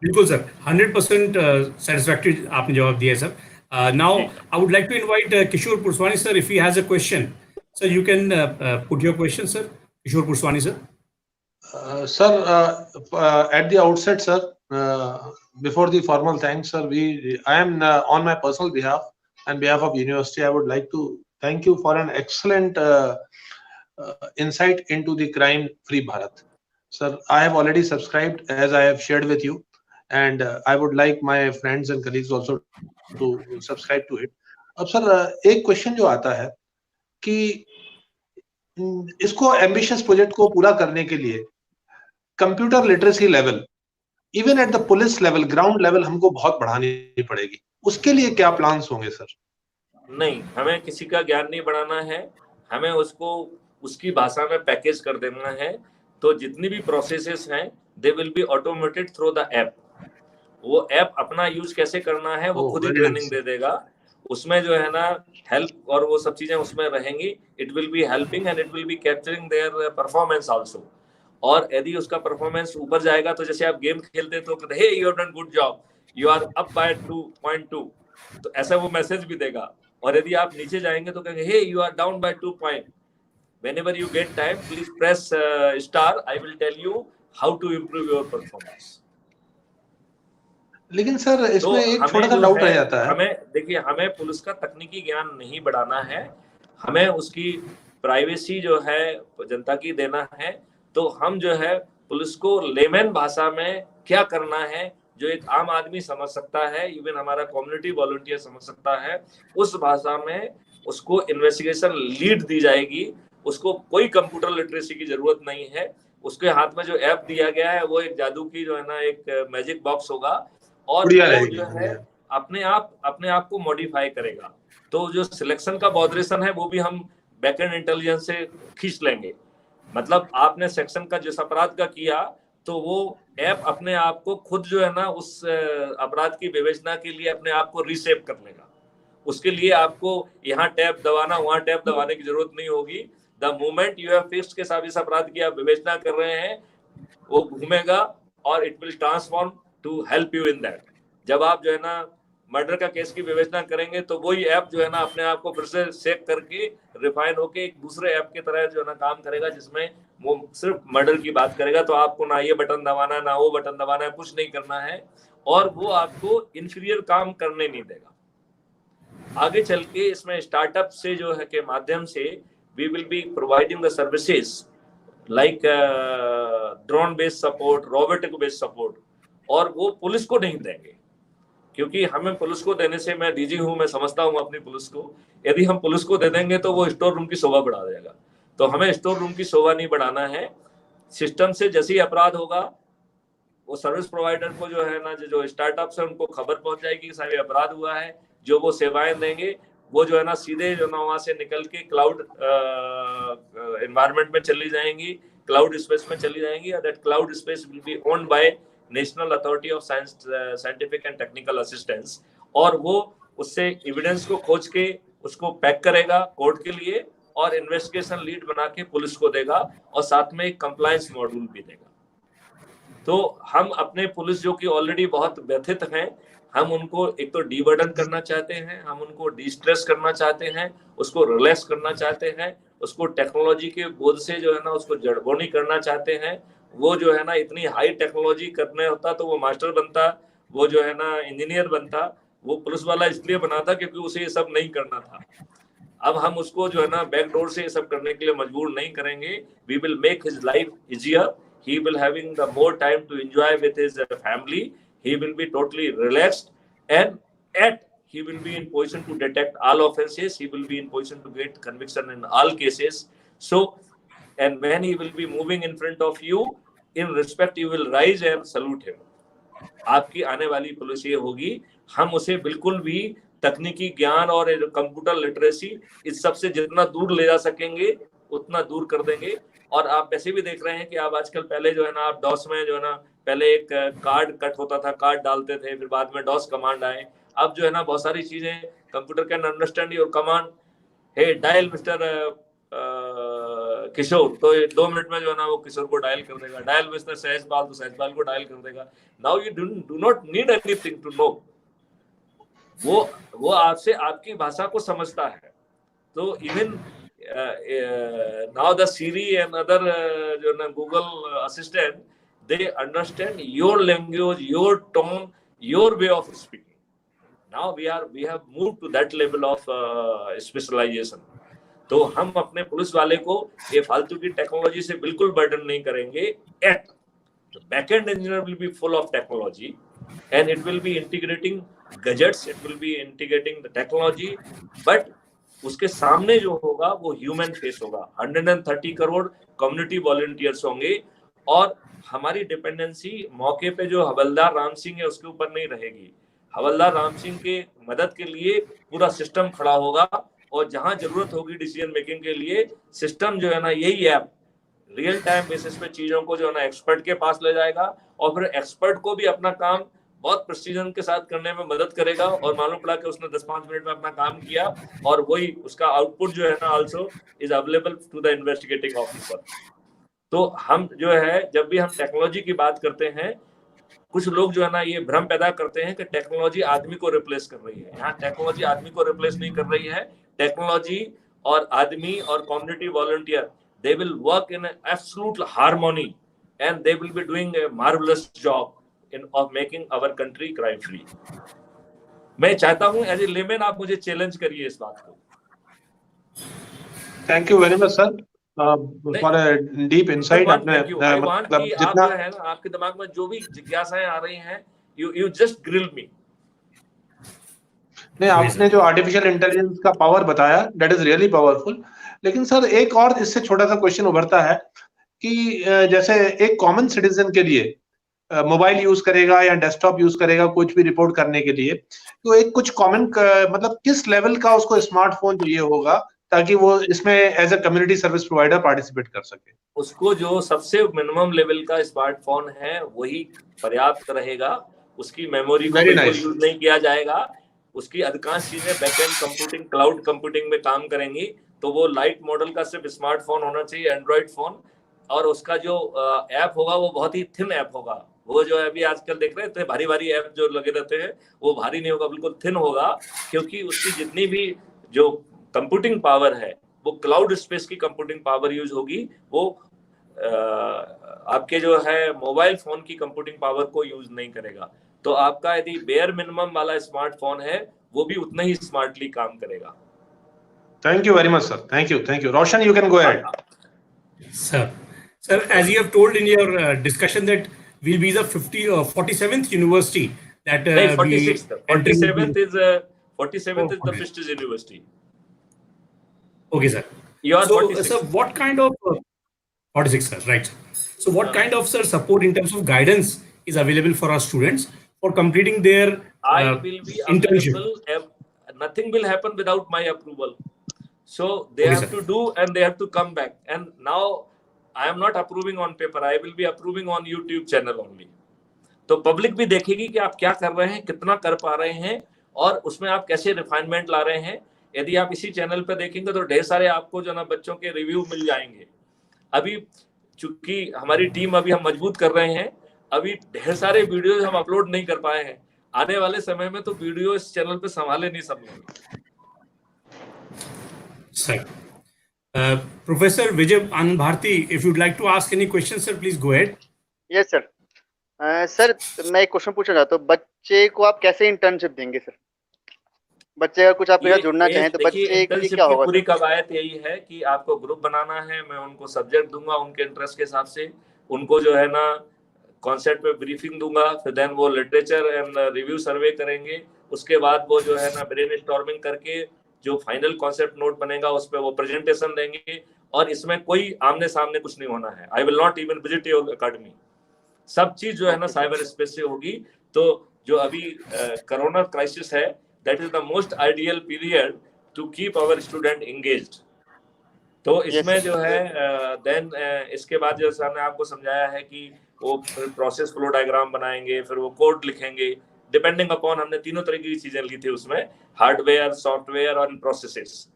बिल्कुल सर, 100% satisfactory आपने जवाब दिया sir. Now I would like to invite Kishore Purswani sir if he has a question. Sir, you can put your question, sir. Kishore Purswani sir. Sir, at the outset, sir, before the formal thanks, sir, I am on my personal behalf and behalf of university, I would like to thank you for an excellent insight into the crime-free Bharat. Sir, I have already subscribed, as I have shared with you, and I would like my friends and colleagues also to subscribe to it. अब sir एक question जो आता है कि इसको ambitious project को पूरा करने के लिए computer literacy level, even at the police level, ground level हमको बहुत बढ़ानी पड़ेगी। उसके लिए क्या प्लान्स होंगे सर? नहीं, हमें किसी का ज्ञान नहीं बढ़ाना है, हमें उसको उसकी भाषा में पैकेज कर देना है। तो जितनी भी प्रोसेसेस हैं दे will B automated through the app. वो ऐप अपना यूज कैसे करना है वो खुद ही ट्रेनिंग दे देगा। उसमें जो है ना हेल्प और वो सब चीजें उसमें रहेंगी। It will be helping and it will B capturing their performance also. और यदि उसका परफॉर्मेंस ऊपर जाएगा तो जैसे आप गेम खेलते तो कहते hey you have done good job, you are up by 2.2, तो ऐसा वो मैसेज भी देगा। और यदि आप नीचे जाएंगे तो कहेंगे hey you are down by 2 point. Whenever you get time, please press star. I will tell you how to improve your performance. लेकिन सर तो इसमें एक हमें छोटा सा जो डाउट है, रह जाता है। हमें देखिए, हमें पुलिस का तकनीकी ज्ञान नहीं बढ़ाना है, हमें उसकी प्राइवेसी जो है जनता की देना है। तो हम जो है पुलिस को लेमन भाषा में क्या करना है, जो एक आम आदमी समझ सकता है, इवन हमारा कम्युनिटी वॉलंटियर समझ सकता है, उस भाषा में उसको इन्वेस्टिगेशन लीड दी जाएगी। उसको कोई कंप्यूटर लिटरेसी की जरूरत नहीं है। उसके हाथ में जो ऐप दिया गया है वो एक जादू की जो है ना एक मैजिक बॉक्स होगा, और बढ़िया वो रहेगी। जो है अपने आप को मॉडिफाई करेगा। तो जो सिलेक्शन का बॉदरेशन है वो भी हम बैकएंड इंटेलिजेंस से खींच लेंगे। मतलब आपने सेक्शन का जिस अपराध का किया, तो वो ऐप अपने आप को खुद जो है ना उस अपराध की विवेचना के लिए अपने आप को रीसेप कर लेगा। उसके लिए आपको यहाँ टैब दबाना, वहां टैब दबाने की जरूरत नहीं होगी। The moment you have fixed के साथ इस अपराध की आप विवेचना कर रहे हैं, वो घूमेगा और it will transform to help you in that. जब आप जो है ना मर्डर का केस की विवेचना करेंगे, तो वही ऐप जो है ना अपने आप को फिर से सेव करके रिफाइन होके एक दूसरे ऐप की तरह जो है ना काम करेगा, जिसमें वो सिर्फ मर्डर की बात करेगा। तो आपको ना ये बटन दबाना है, ना वो बटन दबाना है, कुछ नहीं करना है, और वो आपको इंफीरियर काम करने नहीं देगा। आगे चल के इसमें स्टार्टअप से जो है के माध्यम से we will be providing the services like drone based support, robotic based support, और वो पुलिस को नहीं देंगे। क्योंकि हमें पुलिस को देने से, मैं डीजी हूं, मैं समझता हूं अपनी पुलिस को, यदि हम पुलिस को दे देंगे तो वो स्टोर रूम की शोभा बढ़ा देगा। तो हमें स्टोर रूम की शोभा नहीं बढ़ाना है। सिस्टम से जैसे ही अपराध होगा, वो सर्विस प्रोवाइडर को जो है ना, जो स्टार्टअप से उनको खबर पहुंच जाएगी कि सारे अपराध हुआ है, जो वो सेवाएं देंगे वो जो है ना सीधे जो ना वहां से निकल के क्लाउड एनवायरनमेंट में चली जाएंगी, क्लाउड स्पेस में चली जाएंगी, और that cloud space will be owned by national authority of scientific and technical assistance. और वो उससे एविडेंस को खोज के उसको पैक करेगा कोर्ट के लिए, और इन्वेस्टिगेशन लीड बना के पुलिस को देगा, और साथ में एक कंप्लायंस मॉड्यूल भी देगा। तो हम अपने पुलिस जो कि ऑलरेडी बहुत व्यथित हैं, हम उनको एक तो डीबर्डन करना चाहते हैं, हम उनको डिस्ट्रेस करना चाहते हैं, उसको रिलैक्स करना चाहते हैं, उसको टेक्नोलॉजी के बोझ से जो है ना उसको जड़बोनी करना चाहते हैं। वो जो है ना इतनी हाई टेक्नोलॉजी करने होता तो वो मास्टर बनता, वो जो है ना इंजीनियर बनता। वो पुलिस वाला इसलिए बना था क्योंकि उसे ये सब नहीं करना था। अब हम उसको जो है ना बैकडोर से ये सब करने के लिए मजबूर नहीं करेंगे। We will make his life easier, he will having the more time to enjoy with his family, he will be totally relaxed, and at he will be in position to detect all offenses, he will be in position to get conviction in all cases. So, and when he will be moving in front of you, in respect you will rise and salute him. आपकी आने वाली police ये होगी, हम उसे बिल्कुल भी तकनीकी ज्ञान और कंप्यूटर लिटरेसी इस सब से जितना दूर ले जा सकेंगे उतना दूर कर देंगे। और आप वैसे भी देख रहे हैं कि आप आजकल, पहले जो है ना आप डॉस में जो है ना पहले एक कार्ड कट होता था, कार्ड डालते थे, फिर बाद में डॉस कमांड आए। अब जो है ना बहुत सारी चीजें computer can understand your command, hey dial mister Kishore, तो 2 मिनट में जो है ना वो किशोर को डायल कर देगा। डायल मिस्टर सहजपाल, तो सहजपाल को डायल कर देगा। Now you do not need anything to know, वो आपसे आपकी भाषा को समझता है। तो even now the Siri and other जो ना Google Assistant, they understand your language, your tone, your way of speaking. Now we have moved to that level of specialization. तो हम अपने पुलिस वाले को ये फालतू की टेक्नोलॉजी से बिल्कुल बर्डन नहीं करेंगे। At the backend engineer will be full of technology, and it will be integrating gadgets, it will be integrating the technology, but उसके सामने जो होगा वो ह्यूमन फेस होगा। 130 करोड़ कम्युनिटी वॉलंटियर्स होंगे, और हमारी डिपेंडेंसी मौके पे जो हवलदार राम सिंह है उसके ऊपर नहीं रहेगी। हवलदार राम सिंह के मदद के लिए पूरा सिस्टम खड़ा होगा, और जहां जरूरत होगी डिसीजन मेकिंग के लिए, सिस्टम जो है ना यही ऐप रियल टाइम बेसिस पे चीजों को जो है ना एक्सपर्ट के पास ले जाएगा, और फिर एक्सपर्ट को भी अपना काम बहुत प्रिसीजन के साथ करने में मदद करेगा। और मालूम पड़ा कि उसने 10-5 मिनट में अपना काम किया, और वही उसका आउटपुट जो है ना also is available to the investigating officer. तो हम जो है जब भी हम टेक्नोलॉजी की बात करते हैं, कुछ लोग जो है ना ये भ्रम पैदा करते हैं कि टेक्नोलॉजी आदमी को रिप्लेस कर रही है। यहाँ टेक्नोलॉजी आदमी को रिप्लेस नहीं कर रही है। टेक्नोलॉजी और आदमी और community volunteer, they will work in absolute harmony and they will be doing a marvelous job of making our country crime free. मैं चाहता हूं एज ए लेमैन आप मुझे चैलेंज करिए इस बात को. Thank you very much sir for a deep insight. आपने आई वांट कि आप जितना जो है ना आपके दिमाग में जो भी जिज्ञासाएं आ रही हैं यू जस्ट ग्रिल मी. नहीं, आपने जो आर्टिफिशियल इंटेलिजेंस का पावर बताया दैट इज रियली पावरफुल. लेकिन सर एक और इससे छोटा सा क्वेश्चन उभरता है कि जैसे एक कॉमन सिटीजन के लिए मोबाइल यूज करेगा या डेस्कटॉप यूज करेगा कुछ भी रिपोर्ट करने के लिए, तो एक कुछ कॉमन मतलब किस लेवल का उसको स्मार्टफोन चाहिए होगा ताकि वो इसमें as a community service provider participate कर सके? उसको जो सबसे मिनिमम लेवल का स्मार्टफोन है वही पर्याप्त रहेगा. उसकी मेमोरी को बिल्कुल यूज नहीं किया जाएगा. उसकी अधिकांश चीजें बैकएंड कंप्यूटिंग क्लाउड कंप्यूटिंग में काम करेंगी. तो वो लाइट मॉडल का सिर्फ स्मार्टफोन होना चाहिए, एंड्रॉइड फोन. और उसका जो ऐप होगा वो बहुत ही थिन ऐप होगा. वो जो अभी आजकल देख रहे थे भारी भारी ऐप जो लगे रहते हैं वो भारी नहीं होगा, बिल्कुल थिन होगा. क्योंकि उसकी जितनी भी जो कंप्यूटिंग पावर है वो क्लाउड स्पेस की कंप्यूटिंग पावर यूज होगी. वो आपके जो है मोबाइल फोन की कंप्यूटिंग पावर को यूज नहीं करेगा. तो आपका यदि बेयर मिनिमम वाला स्मार्टफोन है वो भी उतना ही स्मार्टली काम करेगा. Thank you very much sir. Thank you. Roshan, you can go ahead. Sir, as you have told in your discussion that we'll be the 47th university that 47th is the prestigious university. Okay, sir. You are so, 46. sir, what kind of 46, sir, right? So, what kind of sir support in terms of guidance is available for our students for completing their I will be available. Nothing will happen without my approval. So they have to do and they have to come back. And now I am not approving on paper. I will be approving on YouTube channel only. तो public भी देखेगी कि आप क्या कर रहे हैं, कितना कर पा रहे हैं और उसमें आप कैसे रिफाइनमेंट ला रहे हैं. यदि आप इसी चैनल पे देखेंगे तो ढेर सारे आपको जो ना बच्चों के रिव्यू मिल जाएंगे. अभी चूंकि हमारी टीम अभी हम मजबूत कर रहे हैं, अभी ढेर सारे वीडियो हम अपलोड नहीं कर पाए हैं. आने वाले समय में तो वीडियो इस चैनल पे संभाले नहीं सब लोग. Sir, Professor Vijay Anand Bharti, if you'd like to ask any questions, sir, please go ahead. Yes, sir. Sir मैं एक क्वेश्चन पूछना चाहता हूँ. बच्चे को आप कैसे इंटर्नशिप देंगे सर? बच्चे अगर कुछ आपके साथ जुड़ना चाहें तो बच्चे के लिए क्या होगा? पूरी कवायद यही है कि आपको ग्रुप बनाना है. मैं उनको सब्जेक्ट दूंगा उनके इंटरेस्ट के हिसाब से. उनको जो है ना कॉन्सेप्ट पे ब्रीफिंग दूंगा. फिर देन वो लिटरेचर एंड रिव्यू सर्वे करेंगे. उसके बाद वो जो है ना ब्रेनस्टॉर्मिंग करके जो फाइनल कॉन्सेप्ट नोट बनेगा उस पे वो प्रेजेंटेशन देंगे. और इसमें कोई आमने सामने कुछ नहीं होना है. I will not even visit your academy. सब चीज जो है ना साइबर स्पेस से होगी. तो जो अभी कोरोना क्राइसिस है that is the most ideal period to keep our student engaged. तो इसमें जो है देन इसके बाद जैसे हमने आपको समझाया है कि वो प्रोसेस फ्लो डायग्राम बनाएंगे, फिर वो कोड लिखेंगे डिपेंडिंग अपॉन. हमने तीनों तरह की चीजें ली थी उसमें, हार्डवेयर, सॉफ्टवेयर और प्रोसेसेस.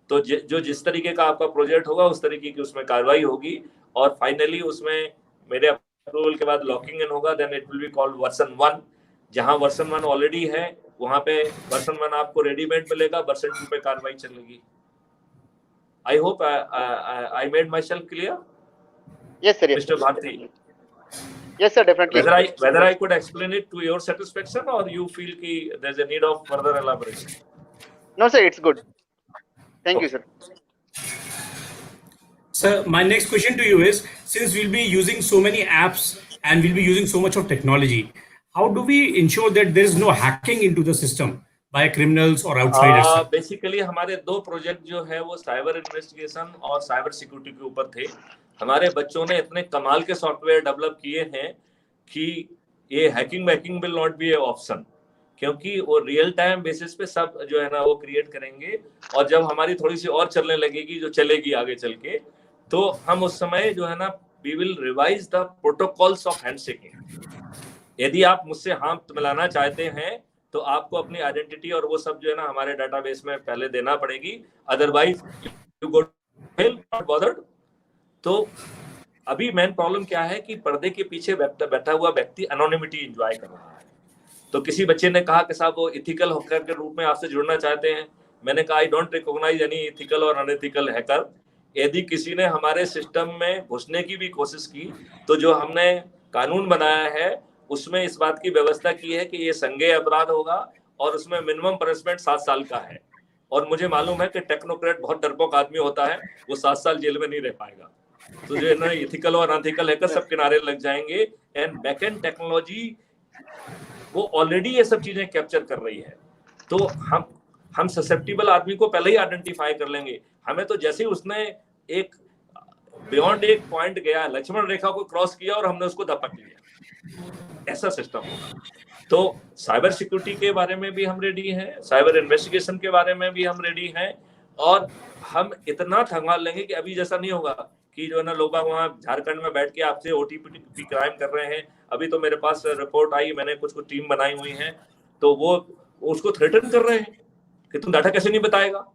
तो जो जिस तरीके का आपका प्रोजेक्ट होगा उस तरीके की उसमें कार्रवाई होगी. और फाइनली उसमें मेरे अप्रूवल के बाद लॉकिंग इन होगा. Then it will be called version 1. जहां वर्जन 1 ऑलरेडी है वहां पे वर्जन 1 आपको रेडीमेड मिलेगा. वर्जन 2 पे कार्रवाई चलेगी. I hope I made myself clear. Yes sir. Mister Bharti. Yes, sir, definitely. Whether I could explain it to your satisfaction or you feel ki there's a need of further elaboration? No, sir, it's good. Thank you, sir. Sir, my next question to you is, since we'll be using so many apps and we'll be using so much of technology, how do we ensure that there is no hacking into the system by criminals or outsiders? Basically, हमारे 2 project जो है वो cyber investigation और cyber security के ऊपर थे. हमारे बच्चों ने इतने कमाल के सॉफ्टवेयर डेवलप किए हैं कि ये hacking will not be A option. क्योंकि वो रियल टाइम बेसिस पे सब जो है ना वो क्रिएट करेंगे. और जब हमारी थोड़ी सी और चलने लगेगी, जो चलेगी आगे चल के, तो हम उस समय जो है ना we will revise the protocols of handshaking. यदि आप मुझसे हाथ मिलाना चाहते हैं तो आपको अपनी आइडेंटिटी और वो सब जो है ना हमारे डाटाबेस में पहले देना पड़ेगी. Otherwise you go not bothered. तो अभी मेन प्रॉब्लम क्या है कि पर्दे के पीछे बैठा हुआ व्यक्ति एनोनिमिटी एंजॉय कर रहा है. तो किसी बच्चे ने कहा कि साहब वो इथिकल हैकर के रूप में आपसे जुड़ना चाहते हैं. मैंने कहा I don't recognise any ethical or unethical hacker. यदि किसी ने हमारे सिस्टम में घुसने की भी कोशिश की तो जो हमने कानून बनाया है उसमें इस बात की व्यवस्था की है कि ये संज्ञेय अपराध होगा और उसमें मिनिमम पनिशमेंट 7 साल का है। और मुझे मालूम है कि टेक्नोक्रेट बहुत डरपोक आदमी होता है, वो 7 साल जेल में नहीं रह पाएगा। तो जो है ना इथिकल और अनइथिकल हैकर सब किनारे लग जाएंगे। एंड बैकएंड टेक्नोलॉजी वो ऑलरेडी ये सब चीजें कैप्चर कर रही है। तो हम ससेप्टिबल आदमी को पहले ही आइडेंटिफाई कर लेंगे। हमें तो जैसे ही उसने एक बियॉन्ड एक पॉइंट गया, लक्ष्मण रेखा को क्रॉस किया और हमने उसको दपक लिया, ऐसा सिस्टम होगा। तो साइबर सिक्योरिटी के बारे में भी हम रेडी हैं, साइबर इन्वेस्टिगेशन के बारे में भी हम रेडी हैं, और हम इतना संभाल लेंगे कि अभी जैसा नहीं होगा कि जो है ना लोग वहाँ झारखंड में बैठ के आपसे ओटीपी क्राइम कर रहे हैं। अभी तो मेरे पास रिपोर्ट आई, मैंने कुछ टीम बनाई हुई है, तो वो उसको थ्रेटन कर रहे हैं कि तुम डाटा कैसे नहीं बताएगा।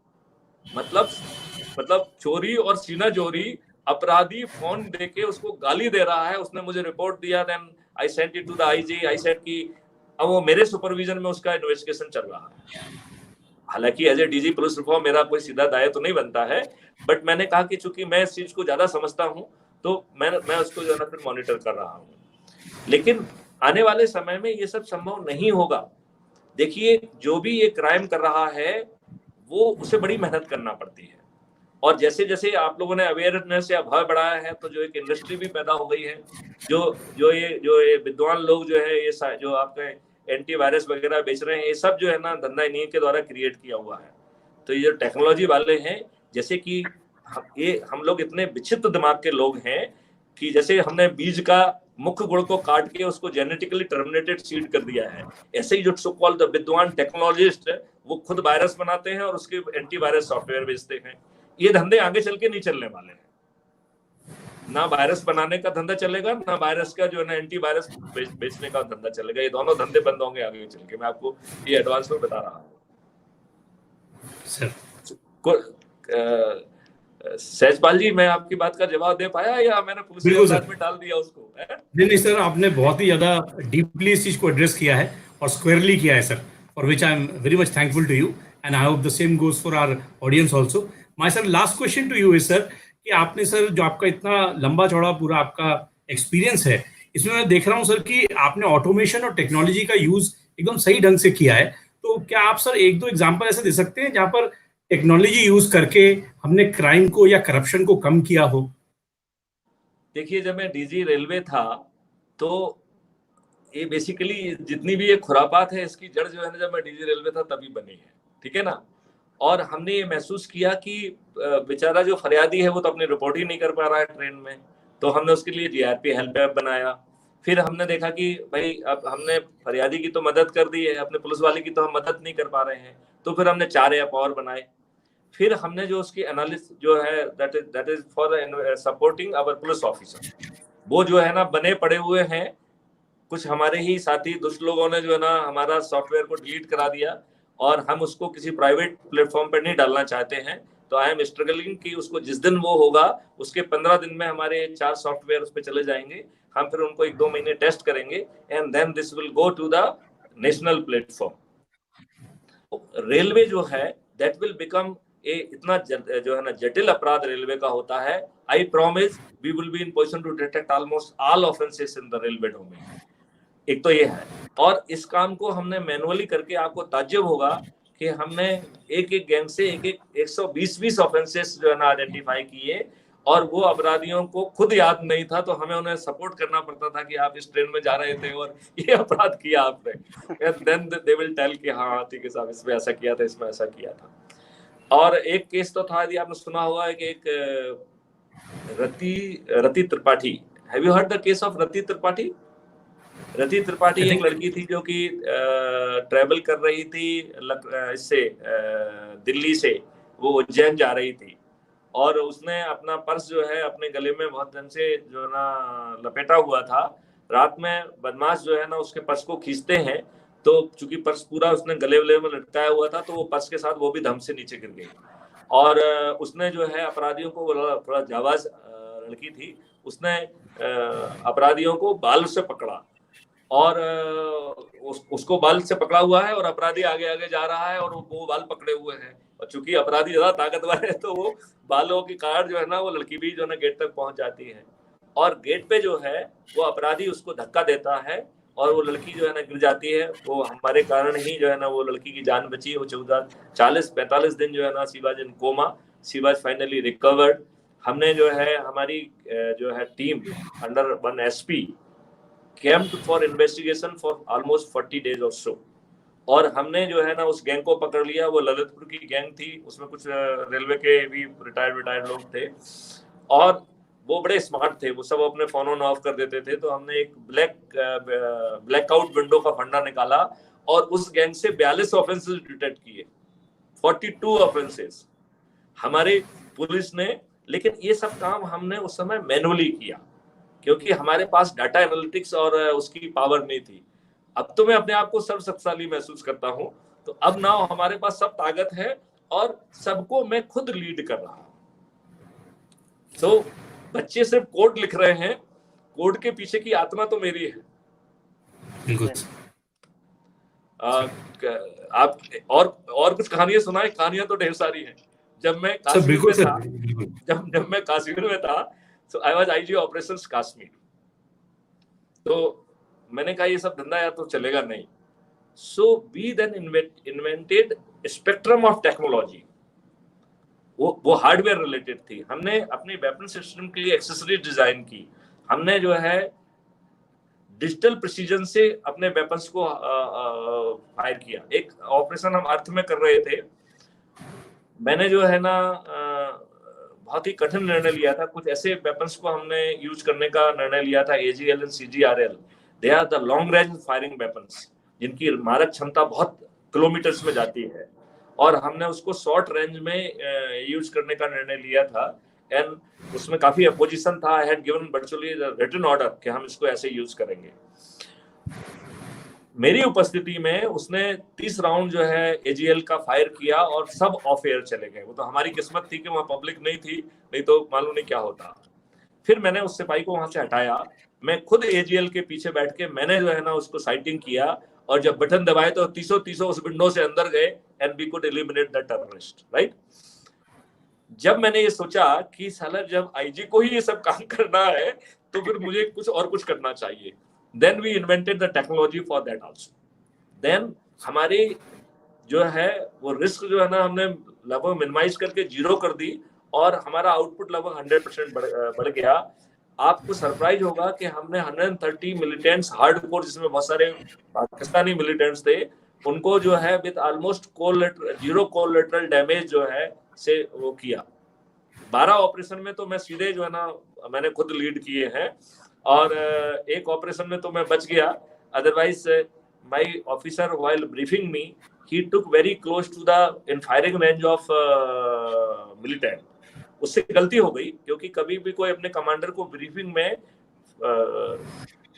मतलब चोरी और सीना चोरी, अपराधी फोन देके उसको गाली दे रहा है, उसने मुझे रिपोर्ट दिया, then I sent it to the IG. I said कि अब वो मेरे सुपरविजन में उसका इन्वेस्टिगेशन चल रहा है। हालांकि as a DG police reform मेरा कोई सीधा दायित्व तो नहीं बनता है, बट मैंने कहा कि चूंकि मैं इस चीज को ज्यादा समझता हूं तो मैं उसको जो है ना फिर मॉनिटर कर रहा हूं। लेकिन आने वाले समय में ये सब संभव नहीं होगा। देखिए, जो भी ये क्राइम कर रहा है वो उसे बड़ी मेहनत करना पड़ती है, और जैसे जैसे आप लोगों ने अवेयरनेस या भय बढ़ाया है तो जो एक इंडस्ट्री भी पैदा हो गई है। जो ये विद्वान लोग जो है, ये जो आपके एंटीवायरस वगैरह बेच रहे हैं, ये सब जो है ना धंधा इन्हीं के द्वारा क्रिएट किया हुआ है। तो ये जो टेक्नोलॉजी वाले हैं, जैसे कि हम लोग इतने विचित्र दिमाग के लोग हैं कि जैसे हमने बीज का मुख्य गुण को काट के उसको जेनेटिकली टर्मिनेटेड सीड कर दिया है, ऐसे ही जो सो कॉल्ड विद्वान टेक्नोलॉजिस्ट वो खुद वायरस बनाते हैं और उसके एंटीवायरस सॉफ्टवेयर बेचते हैं। ये धंधे आगे चल के नहीं चलने वाले हैं। ना वायरस बनाने का धंधा चलेगा, ना वायरस का जो है ना एंटीवायरस बेचने का धंधा चलेगा। ये दोनों धंधे बंद होंगे आगे चल के, मैं आपको ये एडवांस में बता रहा हूँ। सहजपाल जी, मैं आपकी बात का जवाब दे पाया या मैंने पुलिस में डाल दिया उसको? नहीं सर, आपने बहुत ही ज्यादा डीपली इस चीज को एड्रेस किया है और स्क्वायरली किया है sir, for which I am very much thankful to you, and I hope the same goes for our audience also. My sir last question to you is sir कि आपने सर जो आपका इतना लंबा चौड़ा पूरा आपका एक्सपीरियंस है, इसमें मैं देख रहा हूँ सर कि आपने ऑटोमेशन और टेक्नोलॉजी का यूज एकदम सही ढंग से किया है। तो क्या आप सर एक दो एग्जांपल ऐसे दे सकते हैं जहां पर टेक्नोलॉजी यूज करके हमने क्राइम को या करप्शन को कम किया हो? देखिए, जब मैं डीजी रेलवे था तो ये बेसिकली जितनी भी ये खुरापात है इसकी जड़ जो है ना, जब मैं डीजी रेलवे था तभी बनी है, ठीक है ना। और हमने ये महसूस किया कि बेचारा जो फरियादी है वो तो अपनी रिपोर्ट ही नहीं कर पा रहा है ट्रेन में, तो हमने उसके लिए जीआरपी हेल्प ऐप बनाया। फिर हमने देखा कि भाई अब हमने फरियादी की तो मदद कर दी है, अपने पुलिस वाले की तो हम मदद नहीं कर पा रहे हैं, तो फिर हमने 4 ऐप और बनाए। फिर हमने जो उसकी एनालिसिस जो है that is for supporting our police officer, वो जो है ना बने पड़े हुए हैं। कुछ हमारे ही साथी दुष्ट लोगों ने जो है ना हमारा सॉफ्टवेयर को डिलीट करा दिया और हम उसको किसी प्राइवेट प्लेटफॉर्म पर नहीं डालना चाहते हैं। तो आई एम स्ट्रगलिंग कि उसको जिस दिन वो होगा उसके 15 दिन में हमारे 4 सॉफ्टवेयर उस पर चले जाएंगे। हम फिर उनको 1-2 महीने टेस्ट करेंगे and then this will go to the national platform. Railway जो है दैट विल बिकम इतना जो है ना जटिल अपराध रेलवे का होता है। I promise we will be in position to detect almost all offences in the railway domain. एक तो ये है, और इस काम को हमने मैनुअली करके, आपको ताज्जुब होगा कि हमने एक गैंग से 120 ऑफेंसेस जो है ना आइडेंटिफाई किए, और वो अपराधियों को खुद याद नहीं था, तो हमें उन्हें सपोर्ट करना पड़ता था कि आप इस ट्रेन में जा रहे थे और ये अपराध किया आपने, and then they will tell कि हाँ ठीक है साहब, इसमें ऐसा किया था, इसमें ऐसा किया था। और एक केस तो था, यदि आपने सुना होगा कि एक Rati Tripathi, have you heard the case of Rati Tripathi? Rati Tripathi एक लड़की थी जो कि ट्रेवल कर रही थी इससे दिल्ली से, वो उज्जैन जा रही थी, और उसने अपना पर्स जो है अपने गले में बहुत ढंग से जो ना लपेटा हुआ था। रात में बदमाश जो है ना उसके पर्स को खींचते हैं, तो चूंकि पर्स पूरा उसने गले में लटकाया हुआ था, तो वो पर्स के साथ वो भी धम से नीचे गिर गई। और उसने जो है अपराधियों को, थोड़ा जाबाज लड़की थी, उसने अपराधियों को बाल से पकड़ा, और उसको बाल से पकड़ा हुआ है और अपराधी आगे आगे जा रहा है और वो बाल पकड़े हुए हैं। और चूंकि अपराधी ज्यादा ताकतवर है तो वो बालों की कारण जो है ना वो लड़की भी जो है ना गेट तक पहुंच जाती है, और गेट पे जो है वो अपराधी उसको धक्का देता है और वो लड़की जो है ना गिर जाती है। वो हमारे कारण ही जो है ना वो लड़की की जान बची। वो 40-45 दिन जो है ना she was in coma, she was finally recovered. हमने जो है हमारी जो है team under one SP camped for investigation for almost 40 days और सो, और हमने जो है ना उस गैंग को पकड़ लिया। वो ललितपुर की गैंग थी, उसमें कुछ रेलवे के भी रिटायर्ड लोग थे और वो बड़े स्मार्ट थे। वो सब अपने फोन ऑन ऑफ कर देते थे। तो हमने एक ब्लैकआउट विंडो का फंडा निकाला और उस गैंग से 42 ऑफेंसेस डिटेक्ट किए, 42 ऑफेंसेस हमारी पुलिस ने। लेकिन ये सब काम हमने उस समय मैनुअली किया क्योंकि हमारे पास डाटा एनालिटिक्स और उसकी पावर नहीं थी। अब तो मैं अपने आप को सर्वशक्तिशाली महसूस करता हूं। तो अब ना हमारे पास सब ताकत है और सबको मैं खुद लीड कर रहा हूं। तो बच्चे सिर्फ कोड लिख रहे हैं, कोड के पीछे की आत्मा तो मेरी है। बिल्कुल। आप और कुछ कहानियां सुनाए? कहानियां तो ढेर सारी हैं। जब मैं कश्मीर में था, जब मैं कश्मीर में था, तो I was IG operations Kashmir. तो मैंने कहा ये सब धंधा यार तो चलेगा नहीं। So we then invented spectrum of technology. वो हार्डवेयर रिलेटेड थी। हमने अपने वेपन सिस्टम के लिए एक्सेसरी डिजाइन की। हमने जो है डिजिटल प्रिसीजन से अपने वेपन्स को फायर किया। एक ऑपरेशन हम अर्थ में कर रहे थे। मैंने जो है ना बहुत ही कठिन निर्णय लिया था। कुछ ऐसे वेपन्स को हमने यूज करने का निर्णय लिया था, AGL and CGRL। They are the long range firing weapons जिनकी मारक क्षमता बहुत किलोमीटर्स में जाती है, और हमने उसको शॉर्ट रेंज में यूज करने का निर्णय लिया था। एंड उसमें काफी अपोजिशन था। I had given virtually written order कि हम इसको ऐसे यूज करेंगे। मेरी उपस्थिति में उसने 30 राउंड जो है AGL का फायर किया और सब ऑफ एयर चले गए। वो तो हमारी किस्मत थी कि वहां पब्लिक नहीं थी, नहीं तो मालूम नहीं क्या होता। फिर मैंने उस सिपाही को वहां से हटाया। मैं खुद AGL के पीछे बैठ के मैंने जो है ना उसको साइटिंग किया, और जब बटन दबाए तो तीसों उस विंडो से अंदर गए and we could eliminate the terrorist, right. जब मैंने ये सोचा कि साला जब IG को ही ये सब काम करना है तो फिर मुझे कुछ करना चाहिए। Then we invented the technology for that also. Then हमारी जो है वो रिस्क जो है ना हमने लगभग मिनिमाइज करके 0 कर दी और हमारा आउटपुट लगभग 100% बढ़ गया। आपको सरप्राइज होगा कि हमने 130 मिलिटेंट्स हार्डकोर, जिसमें बहुत सारे पाकिस्तानी मिलिटेंट्स थे, उनको जो है with almost zero collateral damage जो है से वो किया। 12 ऑपरेशन में तो मैं सीधे जो है ना मैंने खुद लीड किए हैं, और एक ऑपरेशन में तो मैं बच गया। Otherwise my officer while briefing me he took very close to the in firing range of militant. उससे गलती हो गई क्योंकि कभी भी कोई अपने कमांडर को ब्रीफिंग में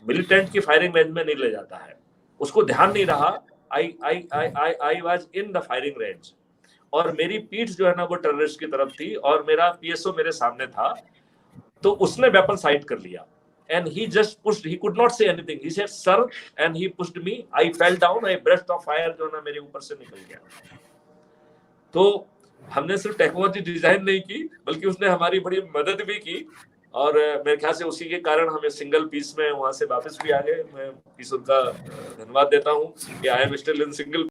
मिलिटेंट की फायरिंग रेंज में नहीं ले जाता है। उसको ध्यान नहीं रहा। I was in the firing range, और मेरी पीठ जो है ना वो टेररिस्ट की तरफ थी और मेरा PSO मेरे सामने था। तो उसने वेपन साइड कर लिया and he just pushed. He could not say anything. He said sir and he pushed me. I fell down. A burst of fire जो ना मेरे ऊपर से निकल गया। तो हमने सिर्फ टेक्नोलॉजी डिजाइन नहीं की बल्कि उसने हमारी बड़ी मदद भी की, और मेरे ख्याल से उसी के कारण हमें सिंगल पीस में वहां से वापस भी आ गए। मैं पीस उनका धन्यवाद देता हूँ कि I am still in single